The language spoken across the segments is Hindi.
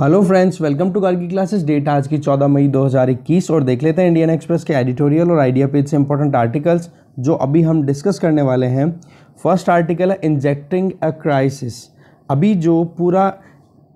Hello friends, welcome to car की क्लासेस। डेट आज की 14 मई 2021 और देख लेते हैं इंडियन एक्सप्रेस के एडिटोरियल और आइडिया पेज से इंपॉर्टेंट आर्टिकल्स जो अभी हम डिस्कस करने वाले हैं। फर्स्ट आर्टिकल है इंजेक्टिंग अ क्राइसिस। अभी जो पूरा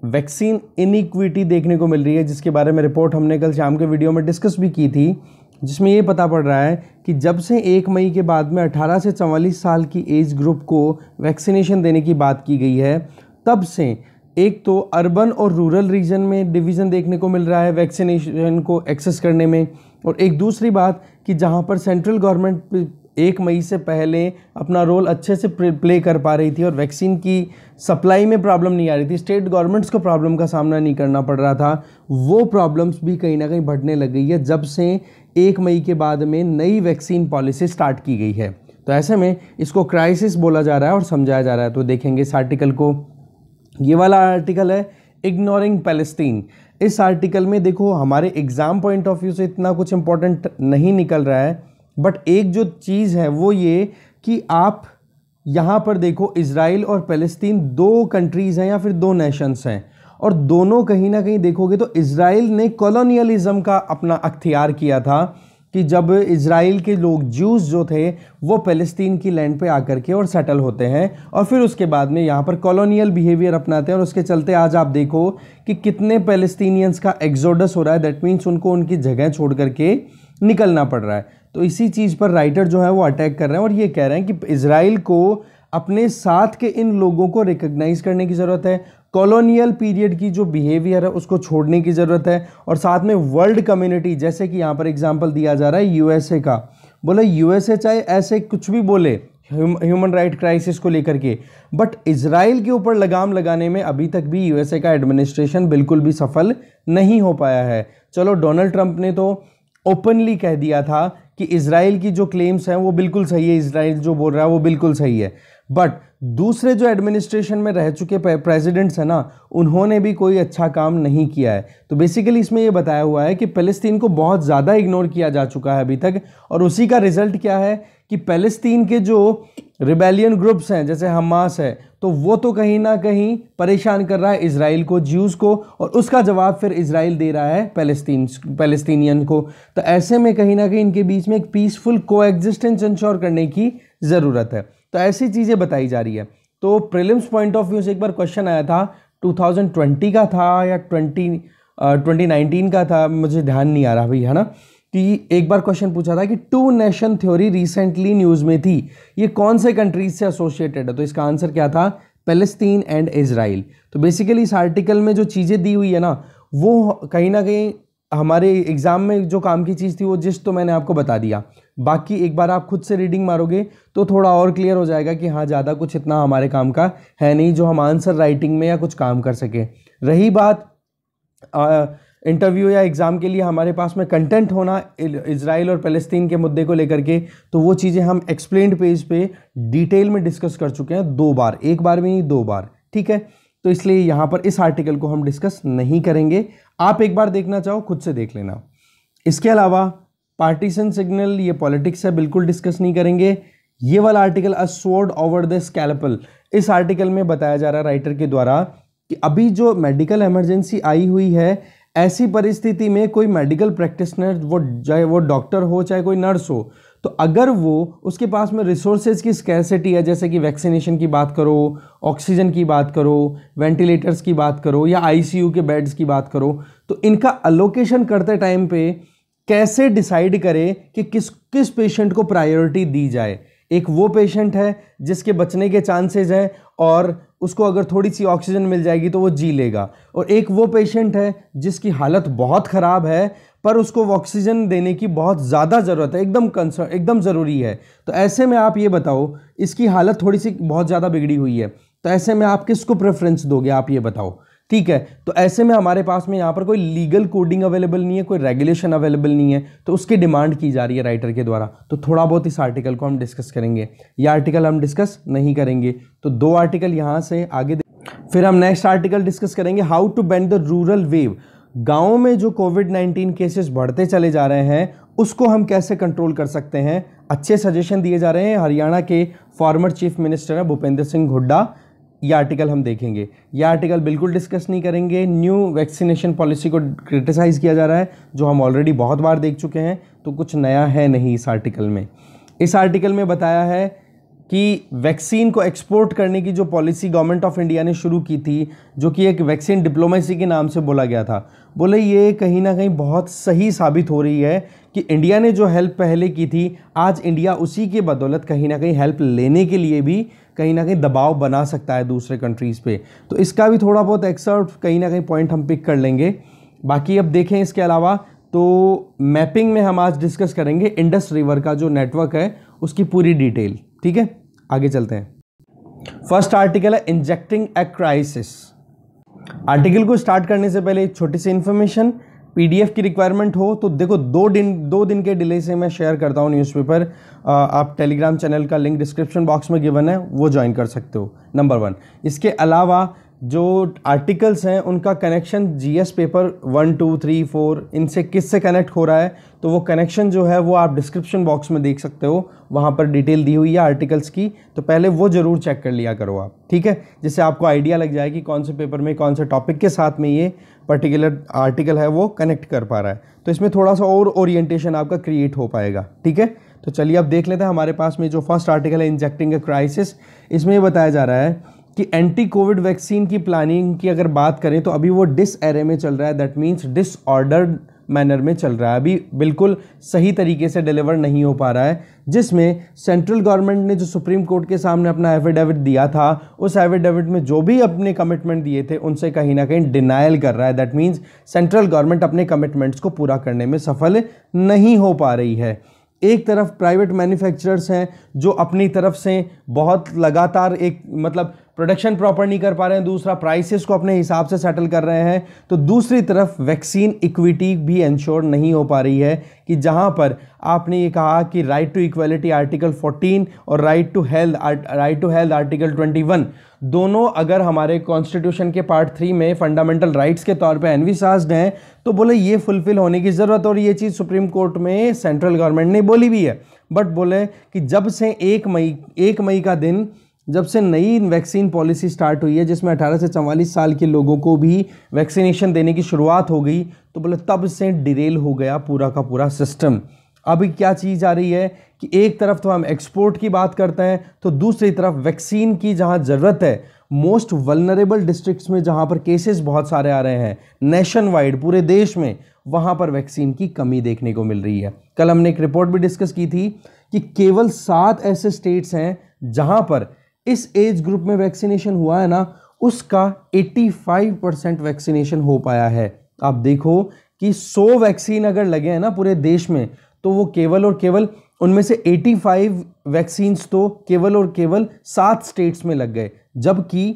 वैक्सीन इनइक्विटी देखने को मिल रही है, जिसके बारे में रिपोर्ट हमने कल शाम के वीडियो में डिस्कस भी की थी, जिसमें ये पता पड़ रहा है कि जब से 1 मई के बाद में 18 से 44 साल की एज ग्रुप को वैक्सीनेशन देने की बात की गई है, तब से एक तो अर्बन और रूरल रीजन में डिवीज़न देखने को मिल रहा है वैक्सीनेशन को एक्सेस करने में, और एक दूसरी बात कि जहां पर सेंट्रल गवर्नमेंट 1 मई से पहले अपना रोल अच्छे से प्ले कर पा रही थी और वैक्सीन की सप्लाई में प्रॉब्लम नहीं आ रही थी, स्टेट गवर्नमेंट्स को प्रॉब्लम का सामना नहीं करना पड़ रहा था, वो प्रॉब्लम्स भी कहीं ना कहीं बढ़ने लग गई है जब से 1 मई के बाद में नई वैक्सीन पॉलिसी स्टार्ट की गई है। तो ऐसे में इसको क्राइसिस बोला जा रहा है और समझाया जा रहा है। तो देखेंगे इस आर्टिकल को। ये वाला आर्टिकल है इग्नोरिंग पैलेस्टीन। इस आर्टिकल में देखो हमारे एग्जाम पॉइंट ऑफ व्यू से इतना कुछ इंपॉर्टेंट नहीं निकल रहा है, बट एक जो चीज़ है वो ये कि आप यहाँ पर देखो इजराइल और पैलेस्तीन दो कंट्रीज़ हैं या फिर दो नेशंस हैं, और दोनों कहीं ना कहीं देखोगे तो इजराइल ने कॉलोनियलिज्म का अपना अख्तियार किया था कि जब इजराइल के लोग ज्यूज जो थे वो पैलेस्तीन की लैंड पे आकर के और सेटल होते हैं और फिर उसके बाद में यहाँ पर कॉलोनियल बिहेवियर अपनाते हैं, और उसके चलते आज आप देखो कि कितने पैलेस्टीनियंस का एक्सोडस हो रहा है। दैट मीन्स उनको उनकी जगह छोड़ करके निकलना पड़ रहा है। तो इसी चीज़ पर राइटर जो है वो अटैक कर रहे हैं और ये कह रहे हैं कि इजराइल को अपने साथ के इन लोगों को रिकग्नाइज करने की ज़रूरत है, कॉलोनियल पीरियड की जो बिहेवियर है उसको छोड़ने की ज़रूरत है, और साथ में वर्ल्ड कम्युनिटी, जैसे कि यहाँ पर एग्जांपल दिया जा रहा है यूएसए का, बोले यूएसए चाहे ऐसे कुछ भी बोले ह्यूमन राइट क्राइसिस को लेकर के, बट इजराइल के ऊपर लगाम लगाने में अभी तक भी यूएसए का एडमिनिस्ट्रेशन बिल्कुल भी सफल नहीं हो पाया है। चलो डोनाल्ड ट्रंप ने तो ओपनली कह दिया था कि इजराइल की जो क्लेम्स हैं वो बिल्कुल सही है, इजराइल जो बोल रहा है वो बिल्कुल सही है, बट दूसरे जो एडमिनिस्ट्रेशन में रह चुके प्रेसिडेंट्स हैं ना, उन्होंने भी कोई अच्छा काम नहीं किया है। तो बेसिकली इसमें ये बताया हुआ है कि फ़लस्तीन को बहुत ज़्यादा इग्नोर किया जा चुका है अभी तक, और उसी का रिजल्ट क्या है कि फ़लस्तीन के जो रिबेलियन ग्रुप्स हैं जैसे हमास है, तो वो तो कहीं ना कहीं परेशान कर रहा है इजराइल को, ज्यूज़ को, और उसका जवाब फिर इजराइल दे रहा है पैलेस्टीनियन को। तो ऐसे में कहीं ना कहीं इनके बीच में एक पीसफुल कोएग्जिस्टेंस इंश्योर करने की ज़रूरत है। तो ऐसी चीज़ें बताई जा रही है। तो प्रीलिम्स पॉइंट ऑफ व्यू से एक बार क्वेश्चन आया था, 2020 का था या 2019 का था, मुझे ध्यान नहीं आ रहा भाई, है ना, कि एक बार क्वेश्चन पूछा था कि 2 नेशन थ्योरी रिसेंटली न्यूज़ में थी, ये कौन से कंट्रीज से एसोसिएटेड है? तो इसका आंसर क्या था? Palestine and Israel. तो बेसिकली इस आर्टिकल में जो चीज़ें दी हुई है ना, वो कहीं ना कहीं हमारे एग्जाम में जो काम की चीज़ थी वो जिस तो मैंने आपको बता दिया। बाकी एक बार आप खुद से रीडिंग मारोगे तो थोड़ा और क्लियर हो जाएगा कि हाँ, ज़्यादा कुछ इतना हमारे काम का है नहीं जो हम आंसर राइटिंग में या कुछ काम कर सके। रही बात इंटरव्यू या एग्ज़ाम के लिए हमारे पास में कंटेंट होना इजराइल और पैलेस्तीन के मुद्दे को लेकर के, तो वो चीज़ें हम एक्सप्लेन्ड पेज पे डिटेल में डिस्कस कर चुके हैं 2 बार, एक बार भी नहीं 2 बार, ठीक है। तो इसलिए यहाँ पर इस आर्टिकल को हम डिस्कस नहीं करेंगे। आप एक बार देखना चाहो खुद से देख लेना। इसके अलावा पार्टीशन सिग्नल, ये पॉलिटिक्स है, बिल्कुल डिस्कस नहीं करेंगे। ये वाला article a sword over the scalpel, इस आर्टिकल में बताया जा रहा है राइटर के द्वारा कि अभी जो मेडिकल इमरजेंसी आई हुई है, ऐसी परिस्थिति में कोई मेडिकल प्रैक्टिशनर, वो चाहे वो डॉक्टर हो चाहे कोई नर्स हो, तो अगर वो उसके पास में रिसोर्सेज की स्कैरसिटी है, जैसे कि वैक्सीनेशन की बात करो, ऑक्सीजन की बात करो, वेंटिलेटर्स की बात करो, या आईसीयू के बेड्स की बात करो, तो इनका अलोकेशन करते टाइम पे कैसे डिसाइड करे कि किस पेशेंट को प्रायोरिटी दी जाए। एक वो पेशेंट है जिसके बचने के चांसेस हैं और उसको अगर थोड़ी सी ऑक्सीजन मिल जाएगी तो वो जी लेगा, और एक वो पेशेंट है जिसकी हालत बहुत ख़राब है पर उसको ऑक्सीजन देने की बहुत ज़्यादा ज़रूरत है, एकदम ज़रूरी है। तो ऐसे में आप ये बताओ, इसकी हालत थोड़ी सी बहुत ज़्यादा बिगड़ी हुई है, तो ऐसे में आप किसको प्रेफरेंस दोगे, आप ये बताओ, ठीक है। तो ऐसे में हमारे पास में यहाँ पर कोई लीगल कोडिंग अवेलेबल नहीं है, कोई रेगुलेशन अवेलेबल नहीं है, तो उसकी डिमांड की जा रही है राइटर के द्वारा। तो थोड़ा बहुत इस आर्टिकल को हम डिस्कस करेंगे, यह आर्टिकल हम डिस्कस नहीं करेंगे। तो 2 आर्टिकल यहाँ से आगे, फिर हम नेक्स्ट आर्टिकल डिस्कस करेंगे, how to bend the rural wave. गाँव में जो कोविड-19 केसेस बढ़ते चले जा रहे हैं उसको हम कैसे कंट्रोल कर सकते हैं। अच्छे सजेशन दिए जा रहे हैं। हरियाणा के फॉर्मर चीफ मिनिस्टर हैं भूपेंद्र सिंह हुड्डा, ये आर्टिकल हम देखेंगे। ये आर्टिकल बिल्कुल डिस्कस नहीं करेंगे। न्यू वैक्सीनेशन पॉलिसी को क्रिटिसाइज़ किया जा रहा है, जो हम ऑलरेडी बहुत बार देख चुके हैं, तो कुछ नया है नहीं इस आर्टिकल में। इस आर्टिकल में बताया है कि वैक्सीन को एक्सपोर्ट करने की जो पॉलिसी गवर्नमेंट ऑफ इंडिया ने शुरू की थी, जो कि एक वैक्सीन डिप्लोमेसी के नाम से बोला गया था, बोले ये कहीं ना कहीं बहुत सही साबित हो रही है कि इंडिया ने जो हेल्प पहले की थी, आज इंडिया उसी के बदौलत कहीं ना कहीं हेल्प लेने के लिए भी कहीं ना कहीं दबाव बना सकता है दूसरे कंट्रीज़ पे। तो इसका भी थोड़ा बहुत एक्सर्ट कहीं ना कहीं पॉइंट हम पिक कर लेंगे। बाकी अब देखें, इसके अलावा तो मैपिंग में हम आज डिस्कस करेंगे इंडस रिवर का जो नेटवर्क है उसकी पूरी डिटेल। ठीक है, आगे चलते हैं। फर्स्ट आर्टिकल है इंजेक्टिंग ए क्राइसिस। आर्टिकल को स्टार्ट करने से पहले एक छोटी सी इन्फॉर्मेशन, पीडीएफ की रिक्वायरमेंट हो तो देखो 2 दिन के डिले से मैं शेयर करता हूँ न्यूज़पेपर। आप टेलीग्राम चैनल का लिंक डिस्क्रिप्शन बॉक्स में गिवन है, वो ज्वाइन कर सकते हो, नंबर 1। इसके अलावा जो आर्टिकल्स हैं उनका कनेक्शन जीएस पेपर 1, 2, 3, 4 इनसे किससे कनेक्ट हो रहा है, तो वो कनेक्शन जो है वो आप डिस्क्रिप्शन बॉक्स में देख सकते हो, वहाँ पर डिटेल दी हुई है आर्टिकल्स की, तो पहले वो ज़रूर चेक कर लिया करो आप। ठीक है, जिससे आपको आइडिया लग जाए कि कौन से पेपर में कौन से टॉपिक के साथ में ये पर्टिकुलर आर्टिकल है वो कनेक्ट कर पा रहा है, तो इसमें थोड़ा सा और ओरिएंटेशन आपका क्रिएट हो पाएगा। ठीक है, तो चलिए अब देख लेते हैं। हमारे पास में जो फर्स्ट आर्टिकल है इंजेक्टिंग ए क्राइसिस, इसमें ये बताया जा रहा है कि एंटी कोविड वैक्सीन की प्लानिंग की अगर बात करें तो अभी वो डिसएरे में चल रहा है, दैट मीन्स डिसऑर्डर्ड मैनर में चल रहा है, अभी बिल्कुल सही तरीके से डिलीवर नहीं हो पा रहा है, जिसमें सेंट्रल गवर्नमेंट ने जो सुप्रीम कोर्ट के सामने अपना एफिडेविट दिया था, उस एफिडेविट में जो भी अपने कमिटमेंट दिए थे उनसे कहीं ना कहीं डिनायल कर रहा है। दैट मीन्स सेंट्रल गवर्नमेंट अपने कमिटमेंट्स को पूरा करने में सफल नहीं हो पा रही है। एक तरफ प्राइवेट मैन्युफैक्चरर्स हैं जो अपनी तरफ से बहुत लगातार एक मतलब प्रोडक्शन प्रॉपर नहीं कर पा रहे हैं, दूसरा प्राइसेस को अपने हिसाब से सेटल कर रहे हैं, तो दूसरी तरफ वैक्सीन इक्विटी भी इंश्योर नहीं हो पा रही है कि जहां पर आपने ये कहा कि राइट टू इक्वलिटी आर्टिकल 14 और राइट टू हेल्थ आर्टिकल 21 दोनों अगर हमारे कॉन्स्टिट्यूशन के पार्ट 3 में फंडामेंटल राइट्स के तौर पे एनविसाज्ड हैं, तो बोले ये फुलफिल होने की ज़रूरत, और ये चीज़ सुप्रीम कोर्ट में सेंट्रल गवर्नमेंट ने बोली भी है। बट बोले कि जब से 1 मई का दिन जब से नई वैक्सीन पॉलिसी स्टार्ट हुई है, जिसमें 18 से 44 साल के लोगों को भी वैक्सीनेशन देने की शुरुआत हो गई, तो बोले तब से डिरेल हो गया पूरा का पूरा सिस्टम। अभी क्या चीज़ आ रही है कि एक तरफ तो हम एक्सपोर्ट की बात करते हैं, तो दूसरी तरफ वैक्सीन की जहां ज़रूरत है, मोस्ट वल्नरेबल डिस्ट्रिक्ट्स में जहां पर केसेस बहुत सारे आ रहे हैं नेशन वाइड पूरे देश में, वहां पर वैक्सीन की कमी देखने को मिल रही है। कल हमने एक रिपोर्ट भी डिस्कस की थी कि केवल 7 ऐसे स्टेट्स हैं जहां पर इस एज ग्रुप में वैक्सीनेशन हुआ है ना, उसका 85% वैक्सीनेशन हो पाया है। आप देखो कि 100 वैक्सीन अगर लगे हैं ना पूरे देश में, तो वो केवल और केवल उनमें से 85 वैक्सीन्स तो केवल और केवल 7 स्टेट्स में लग गए, जबकि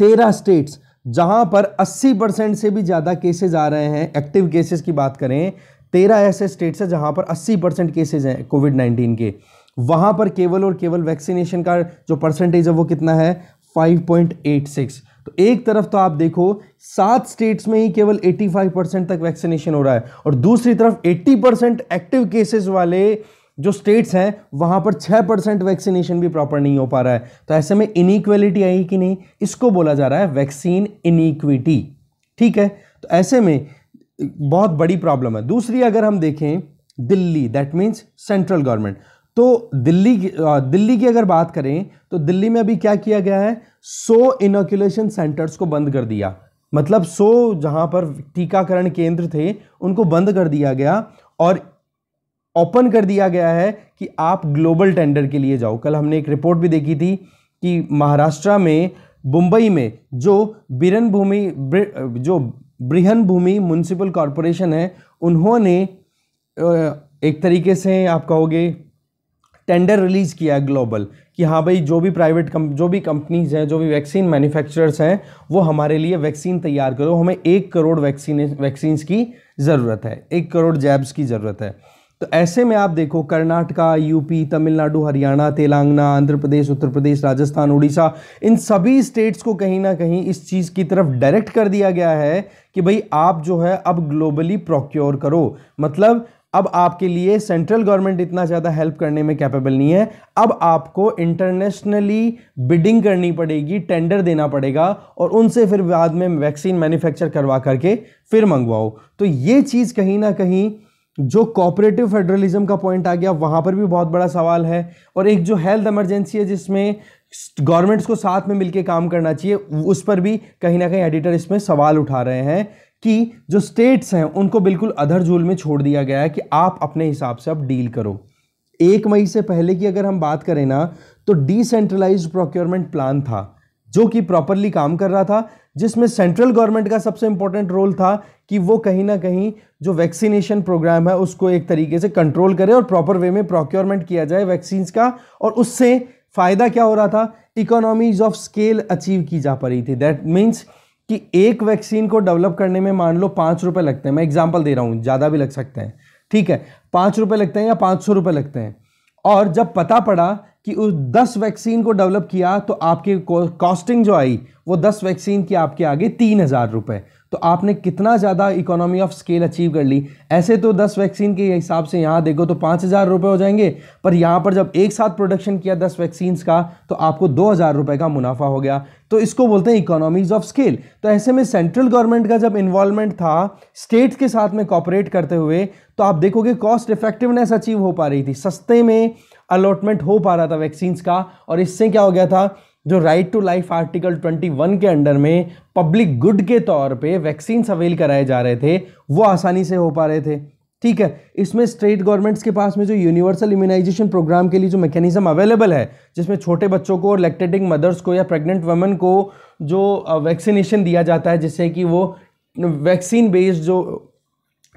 13 स्टेट्स जहां पर 80% से भी ज़्यादा केसेज आ रहे हैं, एक्टिव केसेस की बात करें, 13 ऐसे स्टेट्स हैं जहां पर 80% केसेज हैं कोविड-19 के, वहां पर केवल और केवल वैक्सीनेशन का जो परसेंटेज है वो कितना है, 5.86। तो एक तरफ तो आप देखो 7 स्टेट्स में ही केवल 85% तक वैक्सीनेशन हो रहा है, और दूसरी तरफ 80% एक्टिव केसेस वाले जो स्टेट्स हैं वहां पर 6% वैक्सीनेशन भी प्रॉपर नहीं हो पा रहा है। तो ऐसे में इनइक्वालिटी आई कि नहीं, इसको बोला जा रहा है वैक्सीन इनइक्विटी। ठीक है, तो ऐसे में बहुत बड़ी प्रॉब्लम है। दूसरी अगर हम देखें Delhi, that means central government, तो दिल्ली की अगर बात करें तो दिल्ली में अभी क्या किया गया है, 100 इनोकुलेशन सेंटर्स को बंद कर दिया, मतलब 100 जहां पर टीकाकरण केंद्र थे उनको बंद कर दिया गया और ओपन कर दिया गया है कि आप ग्लोबल टेंडर के लिए जाओ। कल हमने एक रिपोर्ट भी देखी थी कि महाराष्ट्र में मुंबई में जो बृहन भूमि म्युनिसिपल कॉरपोरेशन है, उन्होंने एक तरीके से आप कहोगे टेंडर रिलीज किया है ग्लोबल कि हाँ भाई जो भी जो भी कंपनीज हैं, जो भी वैक्सीन मैन्युफैक्चरर्स हैं, वो हमारे लिए वैक्सीन तैयार करो, हमें 1 करोड़ वैक्सीन्स की ज़रूरत है, 1 करोड़ जैब्स की ज़रूरत है। तो ऐसे में आप देखो कर्नाटका, यूपी, तमिलनाडु, हरियाणा, तेलंगाना, आंध्र प्रदेश, उत्तर प्रदेश, राजस्थान, उड़ीसा, इन सभी स्टेट्स को कहीं ना कहीं इस चीज़ की तरफ डायरेक्ट कर दिया गया है कि भाई आप जो है अब ग्लोबली प्रोक्योर करो, मतलब अब आपके लिए सेंट्रल गवर्नमेंट इतना ज़्यादा हेल्प करने में कैपेबल नहीं है, अब आपको इंटरनेशनली बिडिंग करनी पड़ेगी, टेंडर देना पड़ेगा और उनसे फिर बाद में वैक्सीन मैन्युफैक्चर करवा करके फिर मंगवाओ। तो ये चीज़ कहीं ना कहीं जो कोऑपरेटिव फेडरलिज्म का पॉइंट आ गया, वहां पर भी बहुत बड़ा सवाल है। और एक जो हेल्थ इमरजेंसी है जिसमें गवर्नमेंट्स को साथ में मिलकर काम करना चाहिए, उस पर भी कहीं ना कहीं एडिटर इसमें सवाल उठा रहे हैं कि जो स्टेट्स हैं उनको बिल्कुल अधर झूल में छोड़ दिया गया है कि आप अपने हिसाब से अब डील करो। 1 मई से पहले की अगर हम बात करें ना, तो डिसेंट्रलाइज्ड प्रोक्योरमेंट प्लान था जो कि प्रॉपरली काम कर रहा था, जिसमें सेंट्रल गवर्नमेंट का सबसे इंपॉर्टेंट रोल था कि वो कहीं ना कहीं जो वैक्सीनेशन प्रोग्राम है उसको एक तरीके से कंट्रोल करे और प्रॉपर वे में प्रोक्योरमेंट किया जाए वैक्सीन का। और उससे फायदा क्या हो रहा था, इकोनॉमीज ऑफ स्केल अचीव की जा पा रही थी। दैट मीन्स कि एक वैक्सीन को डेवलप करने में मान लो 5 रुपए लगते हैं, मैं एग्जांपल दे रहा हूं, ज्यादा भी लग सकते हैं, ठीक है, 5 रुपए लगते हैं या 500 रुपए लगते हैं। और जब पता पड़ा कि उस 10 वैक्सीन को डेवलप किया तो आपकी कॉस्टिंग जो आई वो 10 वैक्सीन की आपके आगे 3000 रुपए, तो आपने कितना ज़्यादा इकोनॉमी ऑफ स्केल अचीव कर ली। ऐसे तो 10 वैक्सीन के हिसाब से यहाँ देखो तो 5000 रुपये हो जाएंगे, पर यहाँ पर जब एक साथ प्रोडक्शन किया 10 वैक्सीन्स का तो आपको 2000 रुपये का मुनाफा हो गया। तो इसको बोलते हैं इकोनॉमीज ऑफ स्केल। तो ऐसे में सेंट्रल गवर्नमेंट का जब इन्वॉल्वमेंट था स्टेट्स के साथ में कॉपरेट करते हुए, तो आप देखोगे कॉस्ट इफेक्टिवनेस अचीव हो पा रही थी, सस्ते में अलॉटमेंट हो पा रहा था वैक्सीन्स का। और इससे क्या हो गया था, जो राइट टू लाइफ आर्टिकल 21 के अंडर में पब्लिक गुड के तौर पे वैक्सीन अवेल कराए जा रहे थे वो आसानी से हो पा रहे थे। ठीक है, इसमें स्टेट गवर्नमेंट्स के पास में जो यूनिवर्सल इम्यूनाइजेशन प्रोग्राम के लिए जो मैकेनिज्म अवेलेबल है, जिसमें छोटे बच्चों को और लैक्टेटिंग मदर्स को या प्रेग्नेंट वुमेन को जो वैक्सीनेशन दिया जाता है जिससे कि वो वैक्सीन बेस्ड जो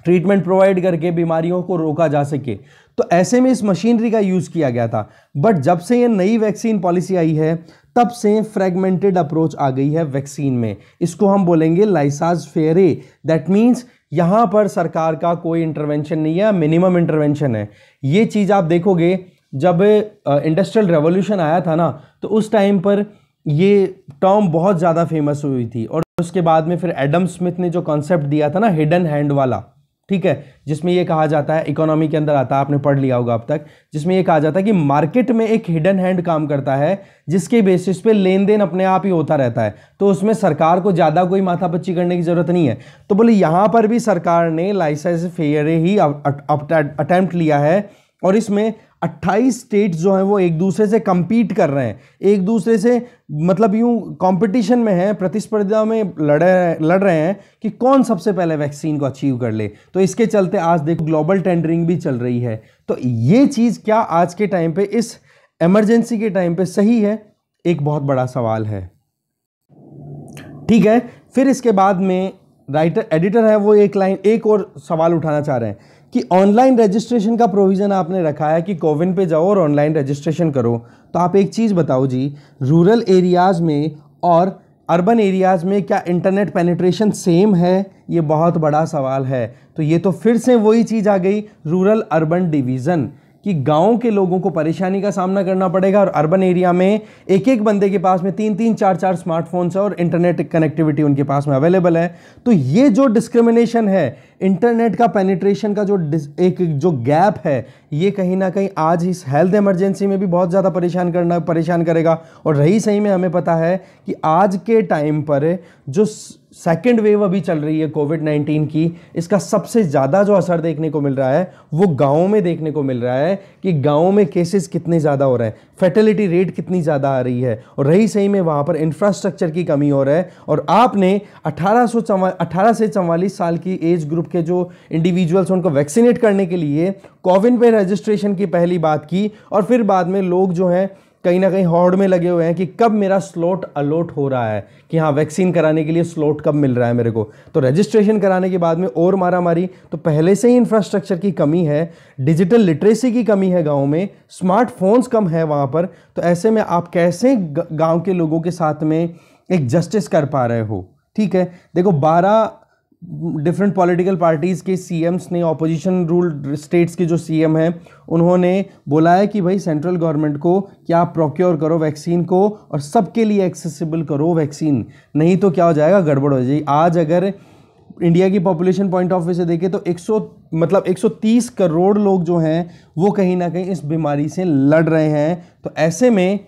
ट्रीटमेंट प्रोवाइड करके बीमारियों को रोका जा सके, तो ऐसे में इस मशीनरी का यूज किया गया था। बट जब से ये नई वैक्सीन पॉलिसी आई है तब से फ्रेगमेंटेड अप्रोच आ गई है वैक्सीन में। इसको हम बोलेंगे लाइसाज फेरे। दैट मीन्स यहां पर सरकार का कोई इंटरवेंशन नहीं है, मिनिमम इंटरवेंशन है। ये चीज आप देखोगे जब इंडस्ट्रियल रेवोल्यूशन आया था ना, तो उस टाइम पर ये टर्म बहुत ज़्यादा फेमस हुई थी। और उसके बाद में फिर एडम स्मिथ ने जो कॉन्सेप्ट दिया था ना हिडन हैंड वाला, ठीक है, जिसमें ये कहा जाता है, इकोनॉमी के अंदर आता है, आपने पढ़ लिया होगा अब तक, जिसमें ये कहा जाता है कि मार्केट में एक हिडन हैंड काम करता है जिसके बेसिस पे लेन देन अपने आप ही होता रहता है, तो उसमें सरकार को ज़्यादा कोई माथापच्ची करने की जरूरत नहीं है। तो बोले यहाँ पर भी सरकार ने लाइसेंस फेयर ही अटेम्प्ट लिया है और इसमें 28 स्टेट्स जो हैं वो एक दूसरे से compete कर रहे हैं, एक दूसरे से मतलब यूं कंपटीशन में है, प्रतिस्पर्धा में लड़ रहे हैं कि कौन सबसे पहले वैक्सीन को अचीव कर ले। तो इसके चलते आज देखो ग्लोबल टेंडरिंग भी चल रही है। तो ये चीज़ क्या आज के टाइम पे, इस इमरजेंसी के टाइम पे सही है, एक बहुत बड़ा सवाल है। ठीक है, फिर इसके बाद में एडिटर है वो एक और सवाल उठाना चाह रहे हैं कि ऑनलाइन रजिस्ट्रेशन का प्रोविज़न आपने रखा है कि कोविन पे जाओ और ऑनलाइन रजिस्ट्रेशन करो। तो आप एक चीज़ बताओ जी, रूरल एरियाज़ में और अर्बन एरियाज़ में क्या इंटरनेट पेनिट्रेशन सेम है? ये बहुत बड़ा सवाल है। तो ये तो फिर से वही चीज़ आ गई, रूरल अर्बन डिवीज़न, कि गांव के लोगों को परेशानी का सामना करना पड़ेगा और अर्बन एरिया में एक एक बंदे के पास में 3-3, 4-4 स्मार्टफोन्स है और इंटरनेट कनेक्टिविटी उनके पास में अवेलेबल है। तो ये जो डिस्क्रिमिनेशन है, इंटरनेट का पेनिट्रेशन का जो गैप है, ये कहीं ना कहीं आज इस हेल्थ इमरजेंसी में भी बहुत ज़्यादा परेशान करेगा। और रही सही में हमें पता है कि आज के टाइम पर जो सेकेंड वेव अभी चल रही है कोविड-19 की, इसका सबसे ज़्यादा जो असर देखने को मिल रहा है वो गाँव में देखने को मिल रहा है कि गाँव में केसेस कितने ज़्यादा हो रहे हैं, फर्टिलिटी रेट कितनी ज़्यादा आ रही है, और रही सही में वहाँ पर इंफ्रास्ट्रक्चर की कमी हो रहा है। और आपने 18 से 44 साल की एज ग्रुप के जो इंडिविजुअल्स उनको वैक्सीनेट करने के लिए कोविन पे रजिस्ट्रेशन की पहली बात की, और फिर बाद में लोग जो हैं कहीं ना कहीं हॉर्ड में लगे हुए हैं कि कब मेरा स्लॉट अलॉट हो रहा है, कि हाँ वैक्सीन कराने के लिए स्लॉट कब मिल रहा है मेरे को। तो रजिस्ट्रेशन कराने के बाद में और मारामारी, तो पहले से ही इंफ्रास्ट्रक्चर की कमी है, डिजिटल लिटरेसी की कमी है गांव में, स्मार्टफोन्स कम है वहाँ पर। तो ऐसे में आप कैसे गांव के लोगों के साथ में एक जस्टिस कर पा रहे हो? ठीक है, देखो 12 डिफरेंट पॉलिटिकल पार्टीज़ के सीएम्स ने, ऑपोजिशन रूल्ड स्टेट्स के जो सीएम हैं, उन्होंने बोला है कि भाई सेंट्रल गवर्नमेंट को क्या आप प्रोक्योर करो वैक्सीन को और सबके लिए एक्सेसिबल करो वैक्सीन, नहीं तो क्या हो जाएगा, गड़बड़ हो जाएगी। आज अगर इंडिया की पॉपुलेशन पॉइंट ऑफ व्यू से देखें तो 130 करोड़ लोग जो हैं वो कहीं ना कहीं इस बीमारी से लड़ रहे हैं। तो ऐसे में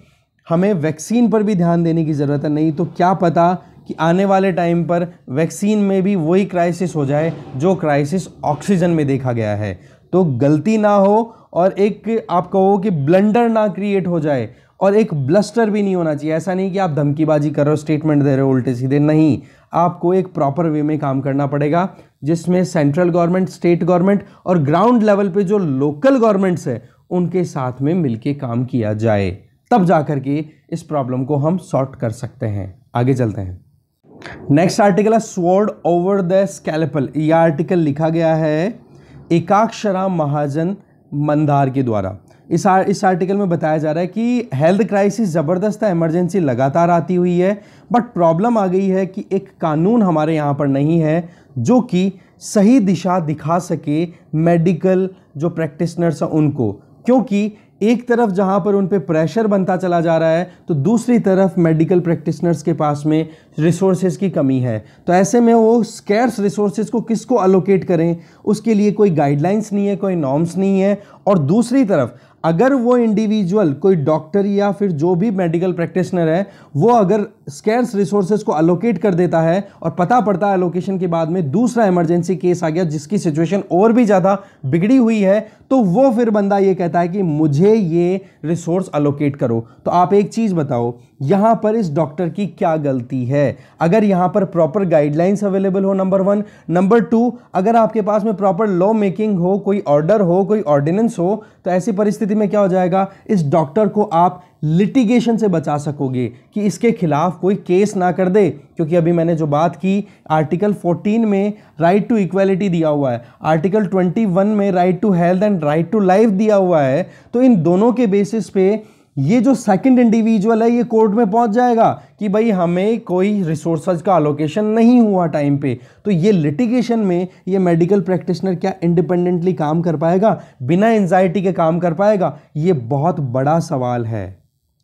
हमें वैक्सीन पर भी ध्यान देने की ज़रूरत है, नहीं तो क्या पता कि आने वाले टाइम पर वैक्सीन में भी वही क्राइसिस हो जाए जो क्राइसिस ऑक्सीजन में देखा गया है। तो गलती ना हो और एक आप कहो कि ब्लंडर ना क्रिएट हो जाए और एक ब्लस्टर भी नहीं होना चाहिए। ऐसा नहीं कि आप धमकीबाजी कर रहे हो, स्टेटमेंट दे रहे हो उल्टे सीधे, नहीं, आपको एक प्रॉपर वे में काम करना पड़ेगा जिसमें सेंट्रल गवर्नमेंट, स्टेट गवर्नमेंट और ग्राउंड लेवल पे जो लोकल गवर्नमेंट्स है उनके साथ में मिलके काम किया जाए, तब जाकर के इस प्रॉब्लम को हम सॉर्ट कर सकते हैं। आगे चलते हैं। नेक्स्ट आर्टिकल है स्वॉर्ड ओवर द स्कैल्पेल। यह आर्टिकल लिखा गया है एकाक्षरा महाजन मंदार के द्वारा। इस आर्टिकल में बताया जा रहा है कि हेल्थ क्राइसिस ज़बरदस्त है, इमरजेंसी लगातार आती हुई है, बट प्रॉब्लम आ गई है कि एक कानून हमारे यहाँ पर नहीं है जो कि सही दिशा दिखा सके मेडिकल जो प्रैक्टिशनर्स हैं उनको, क्योंकि एक तरफ जहां पर उन पे प्रेशर बनता चला जा रहा है तो दूसरी तरफ मेडिकल प्रैक्टिशनर्स के पास में रिसोर्सेज की कमी है। तो ऐसे में वो स्कैर्स रिसोर्सेज को किसको अलोकेट करें, उसके लिए कोई गाइडलाइंस नहीं है, कोई नॉर्म्स नहीं है। और दूसरी तरफ अगर वो इंडिविजुअल कोई डॉक्टर या फिर जो भी मेडिकल प्रैक्टिशनर है वो अगर स्कैर्स रिसोर्सेज को अलोकेट कर देता है और पता पड़ता है अलोकेशन के बाद में दूसरा इमरजेंसी केस आ गया जिसकी सिचुएशन और भी ज़्यादा बिगड़ी हुई है, तो वो फिर बंदा ये कहता है कि मुझे ये रिसोर्स अलोकेट करो। तो आप एक चीज़ बताओ, यहाँ पर इस डॉक्टर की क्या गलती है? अगर यहाँ पर प्रॉपर गाइडलाइंस अवेलेबल हो, नंबर 1, नंबर 2, अगर आपके पास में प्रॉपर लॉ मेकिंग हो, कोई ऑर्डर हो, कोई ऑर्डिनेंस हो, तो ऐसी परिस्थिति में क्या हो जाएगा, इस डॉक्टर को आप लिटिगेशन से बचा सकोगे कि इसके खिलाफ कोई केस ना कर दे। क्योंकि अभी मैंने जो बात की आर्टिकल 14 में राइट टू इक्वालिटी दिया हुआ है, आर्टिकल 21 में right to health and right to life दिया हुआ है। तो इन दोनों के बेसिस पे ये जो सेकंड इंडिविजुअल है ये कोर्ट में पहुंच जाएगा कि भाई हमें कोई रिसोर्सेज का अलोकेशन नहीं हुआ टाइम पे। तो ये लिटिगेशन में ये मेडिकल प्रैक्टिशनर क्या इंडिपेंडेंटली काम कर पाएगा, बिना एंजाइटी के काम कर पाएगा? ये बहुत बड़ा सवाल है।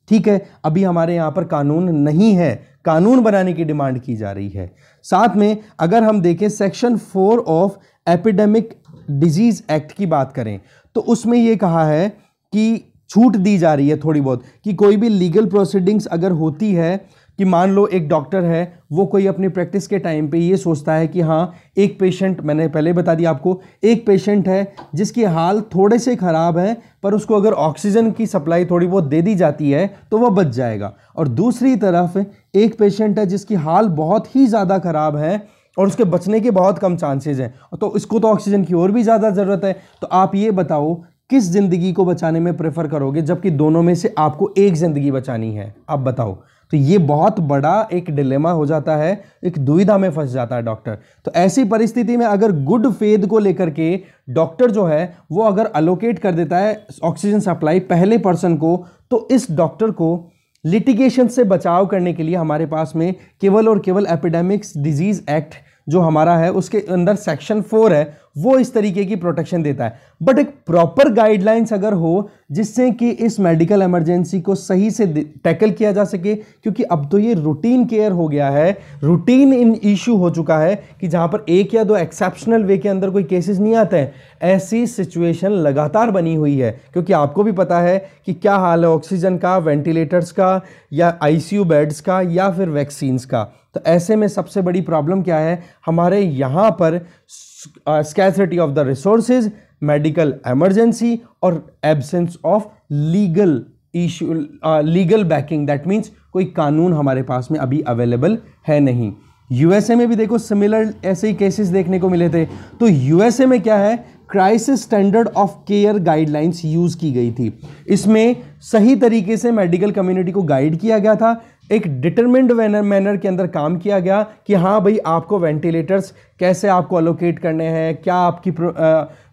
ठीक है, अभी हमारे यहाँ पर कानून नहीं है, कानून बनाने की डिमांड की जा रही है। साथ में अगर हम देखें section 4 of epidemic disease act की बात करें तो उसमें यह कहा है कि छूट दी जा रही है थोड़ी बहुत कि कोई भी लीगल प्रोसीडिंग्स अगर होती है कि मान लो एक डॉक्टर है वो कोई अपनी प्रैक्टिस के टाइम पे ये सोचता है कि हाँ एक पेशेंट, मैंने पहले बता दिया आपको, एक पेशेंट है जिसकी हाल थोड़े से ख़राब है पर उसको अगर ऑक्सीजन की सप्लाई थोड़ी बहुत दे दी जाती है तो वह बच जाएगा। और दूसरी तरफ एक पेशेंट है जिसकी हाल बहुत ही ज़्यादा ख़राब है और उसके बचने के बहुत कम चांसेज हैं, तो इसको तो ऑक्सीजन की और भी ज़्यादा ज़रूरत है। तो आप ये बताओ किस ज़िंदगी को बचाने में प्रेफर करोगे, जबकि दोनों में से आपको एक ज़िंदगी बचानी है? आप बताओ। तो ये बहुत बड़ा एक डिलेमा हो जाता है, एक दुविधा में फंस जाता है डॉक्टर। तो ऐसी परिस्थिति में अगर गुड फेथ को लेकर के डॉक्टर जो है वो अगर अलोकेट कर देता है ऑक्सीजन सप्लाई पहले पर्सन को, तो इस डॉक्टर को लिटिगेशन से बचाव करने के लिए हमारे पास में केवल और केवल एपिडेमिक्स डिजीज एक्ट जो हमारा है उसके अंदर सेक्शन 4 है वो इस तरीके की प्रोटेक्शन देता है। बट एक प्रॉपर गाइडलाइंस अगर हो जिससे कि इस मेडिकल इमरजेंसी को सही से टैकल किया जा सके, क्योंकि अब तो ये रूटीन केयर हो गया है, रूटीन इन इशू हो चुका है कि जहां पर एक या दो एक्सेप्शनल वे के अंदर कोई केसेस नहीं आते हैं। ऐसी सिचुएशन लगातार बनी हुई है क्योंकि आपको भी पता है कि क्या हाल है ऑक्सीजन का, वेंटिलेटर्स का, या आईसीयू बेड्स का, या फिर वैक्सीन्स का। तो ऐसे में सबसे बड़ी प्रॉब्लम क्या है, हमारे यहाँ पर scarcity of the resources, medical emergency और absence of legal issue, legal backing, that means कोई कानून हमारे पास में अभी अवेलेबल है नहीं। यूएसए में भी देखो सिमिलर ऐसे ही केसेस देखने को मिले थे। तो यूएसए में क्या है, crisis standard of care guidelines use की गई थी। इसमें सही तरीके से मेडिकल कम्युनिटी को गाइड किया गया था, एक डिटरमिन्ड मैनर के अंदर काम किया गया कि हाँ भाई आपको वेंटिलेटर्स कैसे आपको अलोकेट करने हैं, क्या आपकी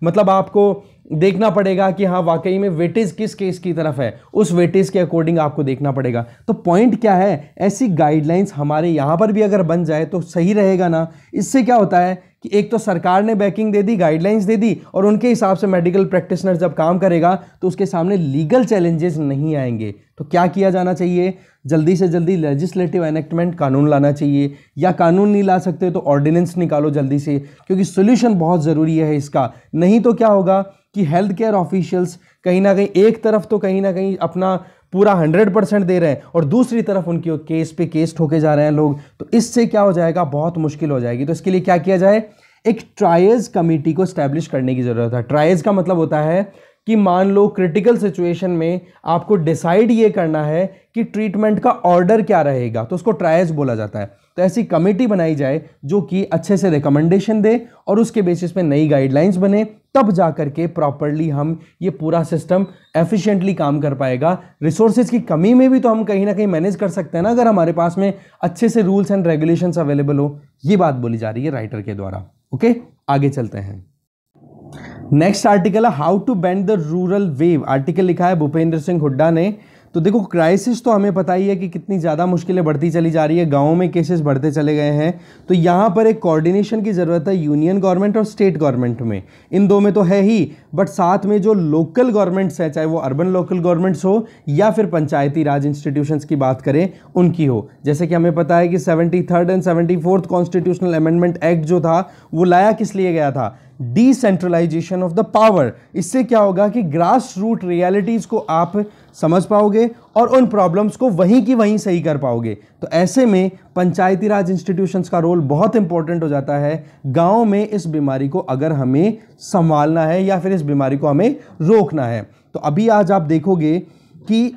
मतलब आपको देखना पड़ेगा कि हाँ वाकई में वेटेज किस केस की तरफ है, उस वेटेज के अकॉर्डिंग आपको देखना पड़ेगा। तो पॉइंट क्या है, ऐसी गाइडलाइंस हमारे यहाँ पर भी अगर बन जाए तो सही रहेगा ना। इससे क्या होता है कि एक तो सरकार ने बैकिंग दे दी, गाइडलाइंस दे दी, और उनके हिसाब से मेडिकल प्रैक्टिशनर जब काम करेगा तो उसके सामने लीगल चैलेंजेस नहीं आएंगे। तो क्या किया जाना चाहिए, जल्दी से जल्दी लेजिस्लेटिव एनेक्टमेंट, कानून लाना चाहिए, या कानून नहीं ला सकते तो ऑर्डिनेंस निकालो जल्दी से, क्योंकि सोल्यूशन बहुत ज़रूरी है इसका। नहीं तो क्या होगा कि हेल्थ केयर ऑफिशियल्स कहीं ना कहीं एक तरफ तो कहीं ना कहीं अपना पूरा 100% दे रहे हैं और दूसरी तरफ उनकी केस पे केस ठोके जा रहे हैं लोग, तो इससे क्या हो जाएगा, बहुत मुश्किल हो जाएगी। तो इसके लिए क्या किया जाए, एक ट्रायज कमेटी को स्टैब्लिश करने की जरूरत है। ट्रायज का मतलब होता है कि मान लो क्रिटिकल सिचुएशन में आपको डिसाइड ये करना है कि ट्रीटमेंट का ऑर्डर क्या रहेगा, तो उसको ट्रायज बोला जाता है। तो ऐसी कमेटी बनाई जाए जो कि अच्छे से रिकमेंडेशन दे और उसके बेसिस पे नई गाइडलाइंस बने, तब जा करके प्रॉपरली हम ये पूरा सिस्टम एफिशिएंटली काम कर पाएगा। रिसोर्सेज की कमी में भी तो हम कहीं ना कहीं मैनेज कर सकते हैं ना, अगर हमारे पास में अच्छे से रूल्स एंड रेगुलेशंस अवेलेबल हो। ये बात बोली जा रही है राइटर के द्वारा। ओके, आगे चलते हैं। नेक्स्ट आर्टिकल है how to bend the rural wave. Article लिखा है भूपेंद्र सिंह हुड्डा ने। तो देखो, क्राइसिस तो हमें पता ही है कि कितनी ज़्यादा मुश्किलें बढ़ती चली जा रही है, गाँव में केसेस बढ़ते चले गए हैं। तो यहाँ पर एक कोऑर्डिनेशन की ज़रूरत है यूनियन गवर्नमेंट और स्टेट गवर्नमेंट में। इन दो में तो है ही, बट साथ में जो लोकल गवर्नमेंट्स हैं, चाहे वो अर्बन लोकल गवर्नमेंट्स हो या फिर पंचायती राज इंस्टीट्यूशंस की बात करें उनकी हो। जैसे कि हमें पता है कि 73rd and 74th constitutional amendment act जो था वो लाया किस लिए गया था, डिसेंट्रलाइजेशन ऑफ द पावर। इससे क्या होगा कि ग्रास रूट रियलिटीज को आप समझ पाओगे और उन प्रॉब्लम्स को वहीं की वहीं सही कर पाओगे। तो ऐसे में पंचायती राज इंस्टीट्यूशंस का रोल बहुत इंपॉर्टेंट हो जाता है गांव में इस बीमारी को अगर हमें संभालना है या फिर इस बीमारी को हमें रोकना है। तो अभी आज आप देखोगे कि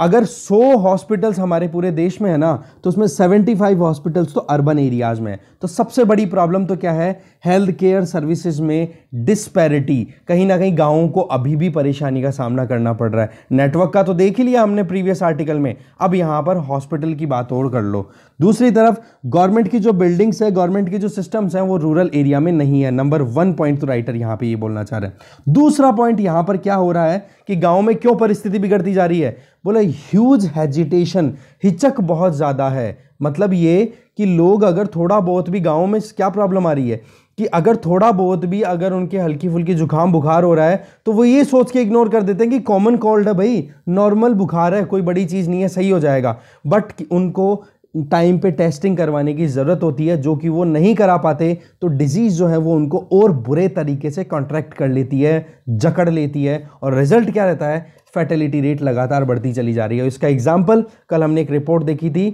अगर 100 हॉस्पिटल्स हमारे पूरे देश में है ना, तो उसमें 75 हॉस्पिटल्स तो अर्बन एरियाज में है। तो सबसे बड़ी प्रॉब्लम तो क्या है, हेल्थ केयर सर्विसेज में डिस्पैरिटी। कहीं ना कहीं गांवों को अभी भी परेशानी का सामना करना पड़ रहा है। नेटवर्क का तो देख ही लिया हमने प्रीवियस आर्टिकल में, अब यहां पर हॉस्पिटल की बात और कर लो। दूसरी तरफ गवर्नमेंट की जो बिल्डिंग्स है, गवर्नमेंट की जो सिस्टम्स हैं, वो रूरल एरिया में नहीं है। नंबर 1 पॉइंट तो राइटर यहां पर ये बोलना चाह रहे हैं। दूसरा पॉइंट यहां पर क्या हो रहा है कि गांव में क्यों परिस्थिति बिगड़ती जा रही है, बोले ह्यूज हेजिटेशन, हिचक बहुत ज्यादा है। मतलब ये कि लोग अगर थोड़ा बहुत भी, गांव में क्या प्रॉब्लम आ रही है कि अगर थोड़ा बहुत भी अगर उनके हल्की फुल्की जुकाम बुखार हो रहा है तो वो ये सोच के इग्नोर कर देते हैं कि कॉमन कोल्ड है भाई, नॉर्मल बुखार है, कोई बड़ी चीज नहीं है, सही हो जाएगा। बट उनको टाइम पे टेस्टिंग करवाने की ज़रूरत होती है, जो कि वो नहीं करा पाते, तो डिजीज़ जो है वो उनको और बुरे तरीके से कॉन्ट्रैक्ट कर लेती है, जकड़ लेती है, और रिजल्ट क्या रहता है, फैटेलिटी रेट लगातार बढ़ती चली जा रही है। इसका एग्जाम्पल कल हमने एक रिपोर्ट देखी थी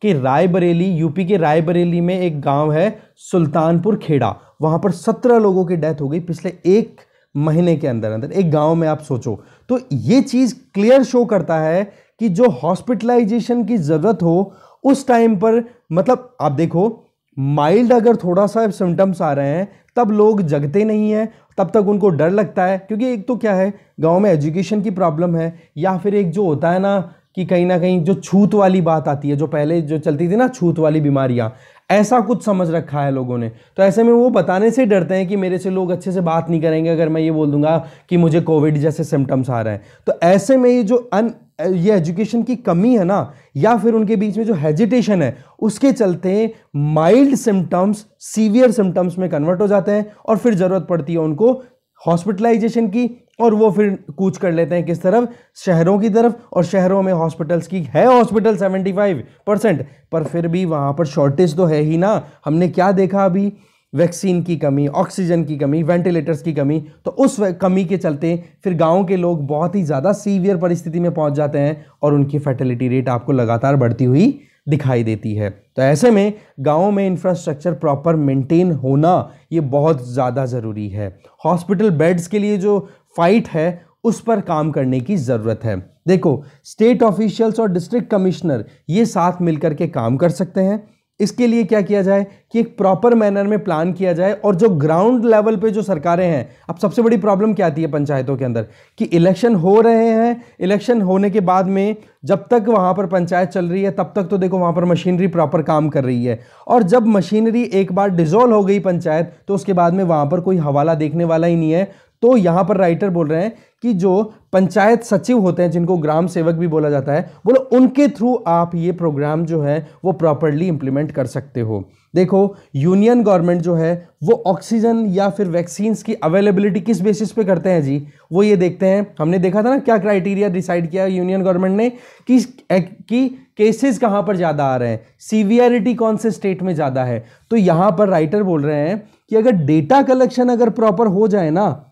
कि रायबरेली, यूपी के रायबरेली में एक गांव है सुल्तानपुर खेड़ा, वहाँ पर 17 लोगों की डेथ हो गई पिछले 1 महीने के अंदर अंदर, एक गाँव में। आप सोचो, तो ये चीज़ क्लियर शो करता है कि जो हॉस्पिटलाइजेशन की ज़रूरत हो उस टाइम पर, मतलब आप देखो, माइल्ड अगर थोड़ा सा सिम्टम्स आ रहे हैं तब लोग जगते नहीं हैं, तब तक उनको डर लगता है, क्योंकि एक तो क्या है, गांव में एजुकेशन की प्रॉब्लम है, या फिर एक जो होता है ना कि कहीं ना कहीं जो छूत वाली बात आती है, जो पहले जो चलती थी ना छूत वाली बीमारियां, ऐसा कुछ समझ रखा है लोगों ने। तो ऐसे में वो बताने से डरते हैं कि मेरे से लोग अच्छे से बात नहीं करेंगे अगर मैं ये बोल दूंगा कि मुझे कोविड जैसे सिम्टम्स आ रहे हैं। तो ऐसे में ये जो ये एजुकेशन की कमी है ना, या फिर उनके बीच में जो हेजिटेशन है, उसके चलते माइल्ड सिम्टम्स सीवियर सिम्टम्स में कन्वर्ट हो जाते हैं और फिर जरूरत पड़ती है उनको हॉस्पिटलाइजेशन की, और वो फिर कूच कर लेते हैं किस तरफ, शहरों की तरफ। और शहरों में हॉस्पिटल्स की है, हॉस्पिटल 75%, पर फिर भी वहाँ पर शॉर्टेज तो है ही ना। हमने क्या देखा अभी, वैक्सीन की कमी, ऑक्सीजन की कमी, वेंटिलेटर्स की कमी। तो उस कमी के चलते फिर गांव के लोग बहुत ही ज़्यादा सीवियर परिस्थिति में पहुंच जाते हैं और उनकी फर्टिलिटी रेट आपको लगातार बढ़ती हुई दिखाई देती है। तो ऐसे में गांवों में इंफ्रास्ट्रक्चर प्रॉपर मेंटेन होना ये बहुत ज़्यादा ज़रूरी है। हॉस्पिटल बेड्स के लिए जो फाइट है उस पर काम करने की ज़रूरत है। देखो, स्टेट ऑफिशियल्स और डिस्ट्रिक्ट कमिश्नर ये साथ मिलकर के काम कर सकते हैं। इसके लिए क्या किया जाए कि एक प्रॉपर मैनर में प्लान किया जाए, और जो ग्राउंड लेवल पे जो सरकारें हैं, अब सबसे बड़ी प्रॉब्लम क्या आती है पंचायतों के अंदर कि इलेक्शन हो रहे हैं, इलेक्शन होने के बाद में जब तक वहाँ पर पंचायत चल रही है तब तक तो देखो वहाँ पर मशीनरी प्रॉपर काम कर रही है, और जब मशीनरी एक बार डिसॉल्व हो गई पंचायत, तो उसके बाद में वहाँ पर कोई हवाला देखने वाला ही नहीं है। तो यहाँ पर राइटर बोल रहे हैं कि जो पंचायत सचिव होते हैं, जिनको ग्राम सेवक भी बोला जाता है, बोलो उनके थ्रू आप ये प्रोग्राम जो है वो प्रॉपरली इंप्लीमेंट कर सकते हो। देखो, यूनियन गवर्नमेंट जो है वो ऑक्सीजन या फिर वैक्सीन्स की अवेलेबिलिटी किस बेसिस पे करते हैं जी, वो ये देखते हैं। हमने देखा था ना क्या क्राइटेरिया डिसाइड किया यूनियन गवर्नमेंट ने कि केसेस कहां पर ज्यादा आ रहे हैं, सीवियरिटी कौन से स्टेट में ज्यादा है। तो यहां पर राइटर बोल रहे हैं कि अगर डेटा कलेक्शन अगर प्रॉपर हो जाए ना,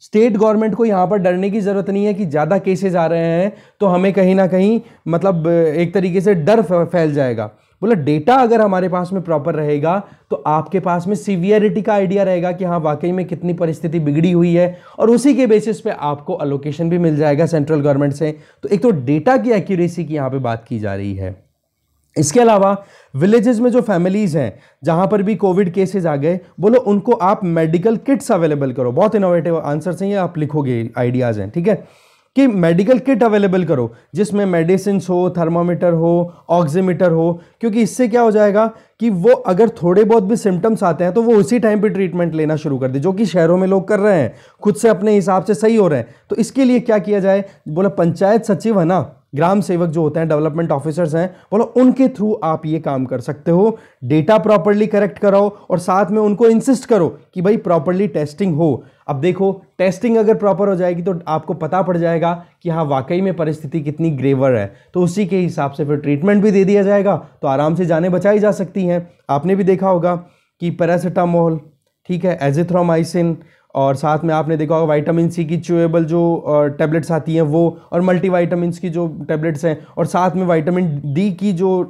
स्टेट गवर्नमेंट को यहां पर डरने की जरूरत नहीं है कि ज्यादा केसेस आ रहे हैं तो हमें कहीं ना कहीं मतलब एक तरीके से डर फैल जाएगा। बोला डेटा अगर हमारे पास में प्रॉपर रहेगा तो आपके पास में सीवियरिटी का आइडिया रहेगा कि हाँ वाकई में कितनी परिस्थिति बिगड़ी हुई है, और उसी के बेसिस पे आपको अलोकेशन भी मिल जाएगा सेंट्रल गवर्नमेंट से। तो एक तो डेटा की एक्यूरेसी की यहां पे बात की जा रही है। इसके अलावा विलेजेस में जो फैमिलीज हैं जहां पर भी कोविड केसेस आ गए, बोलो उनको आप मेडिकल किट्स अवेलेबल करो। बहुत इनोवेटिव आंसर हैं ये, आप लिखोगे, आइडियाज हैं, ठीक है, कि मेडिकल किट अवेलेबल करो जिसमें मेडिसिन हो, थर्मामीटर हो, ऑक्सीमीटर हो, क्योंकि इससे क्या हो जाएगा कि वो अगर थोड़े बहुत भी सिम्टम्स आते हैं तो वो उसी टाइम पे ट्रीटमेंट लेना शुरू कर दे, जो कि शहरों में लोग कर रहे हैं, खुद से अपने हिसाब से सही हो रहे हैं। तो इसके लिए क्या किया जाए, बोला पंचायत सचिव है ना, ग्राम सेवक जो होते हैं, डेवलपमेंट ऑफिसर्स हैं, बोलो उनके थ्रू आप ये काम कर सकते हो। डेटा प्रॉपर्ली करेक्ट कराओ और साथ में उनको इंसिस्ट करो कि भाई प्रॉपर्ली टेस्टिंग हो। अब देखो टेस्टिंग अगर प्रॉपर हो जाएगी तो आपको पता पड़ जाएगा कि हाँ वाकई में परिस्थिति कितनी ग्रेवर है, तो उसी के हिसाब से फिर ट्रीटमेंट भी दे दिया जाएगा, तो आराम से जानें बचाई जा सकती हैं। आपने भी देखा होगा कि पैरासीटामोल, ठीक है, एजिथ्रोमाइसिन, और साथ में आपने देखा होगा विटामिन सी की च्यूएबल जो टैबलेट्स आती हैं वो, और मल्टीविटामिन्स की जो टैबलेट्स हैं, और साथ में विटामिन डी की जो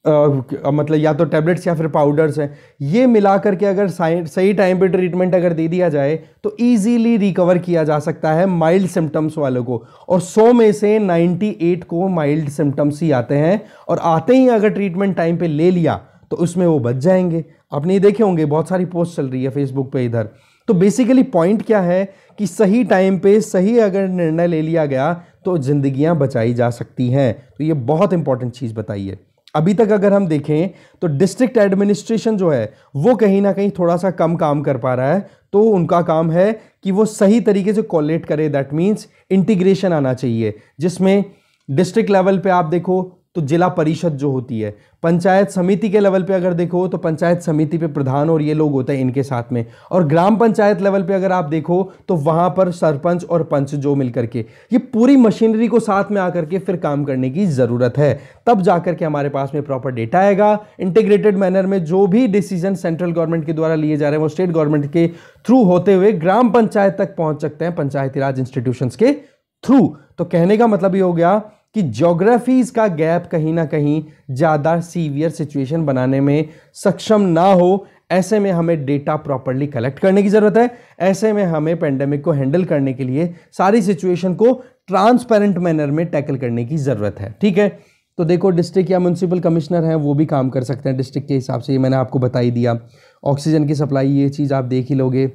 मतलब या तो टैबलेट्स या फिर पाउडर्स हैं, ये मिला करके अगर सही टाइम पे ट्रीटमेंट अगर दे दिया जाए तो इजीली रिकवर किया जा सकता है माइल्ड सिम्टम्स वालों को। और 100 में से 98 को माइल्ड सिम्टम्स ही आते हैं, और आते ही अगर ट्रीटमेंट टाइम पे ले लिया तो उसमें वो बच जाएंगे। आपने ये देखे होंगे, बहुत सारी पोस्ट चल रही है फेसबुक पे इधर। तो बेसिकली पॉइंट क्या है कि सही टाइम पे सही अगर निर्णय ले लिया गया तो जिंदगियां बचाई जा सकती हैं। तो ये बहुत इंपॉर्टेंट चीज़ बताई है। अभी तक अगर हम देखें तो डिस्ट्रिक्ट एडमिनिस्ट्रेशन जो है वो कहीं ना कहीं थोड़ा सा कम काम कर पा रहा है, तो उनका काम है कि वो सही तरीके से कोलेट करे। दैट मीन्स इंटीग्रेशन आना चाहिए, जिसमें डिस्ट्रिक्ट लेवल पे आप देखो तो जिला परिषद जो होती है, पंचायत समिति के लेवल पे अगर देखो तो पंचायत समिति पे प्रधान और ये लोग होते हैं इनके साथ में, और ग्राम पंचायत लेवल पे अगर आप देखो तो वहां पर सरपंच और पंच जो मिलकर के, ये पूरी मशीनरी को साथ में आकर के फिर काम करने की जरूरत है। तब जाकर के हमारे पास में प्रॉपर डेटा आएगा। इंटीग्रेटेड मैनर में जो भी डिसीजन सेंट्रल गवर्नमेंट के द्वारा लिए जा रहे हैं वो स्टेट गवर्नमेंट के थ्रू होते हुए ग्राम पंचायत तक पहुंच सकते हैं, पंचायती राज इंस्टीट्यूशंस के थ्रू। तो कहने का मतलब ये हो गया कि ज्योग्राफीज का गैप कहीं ना कहीं ज्यादा सीवियर सिचुएशन बनाने में सक्षम ना हो, ऐसे में हमें डेटा प्रॉपर्ली कलेक्ट करने की जरूरत है। ऐसे में हमें पेंडेमिक को हैंडल करने के लिए सारी सिचुएशन को ट्रांसपेरेंट मैनर में टैकल करने की जरूरत है, ठीक है। तो देखो डिस्ट्रिक्ट या म्युनिसिपल कमिश्नर हैं वो भी काम कर सकते हैं डिस्ट्रिक्ट के हिसाब से, ये मैंने आपको बता ही दिया। ऑक्सीजन की सप्लाई, ये चीज़ आप देख ही लोगे।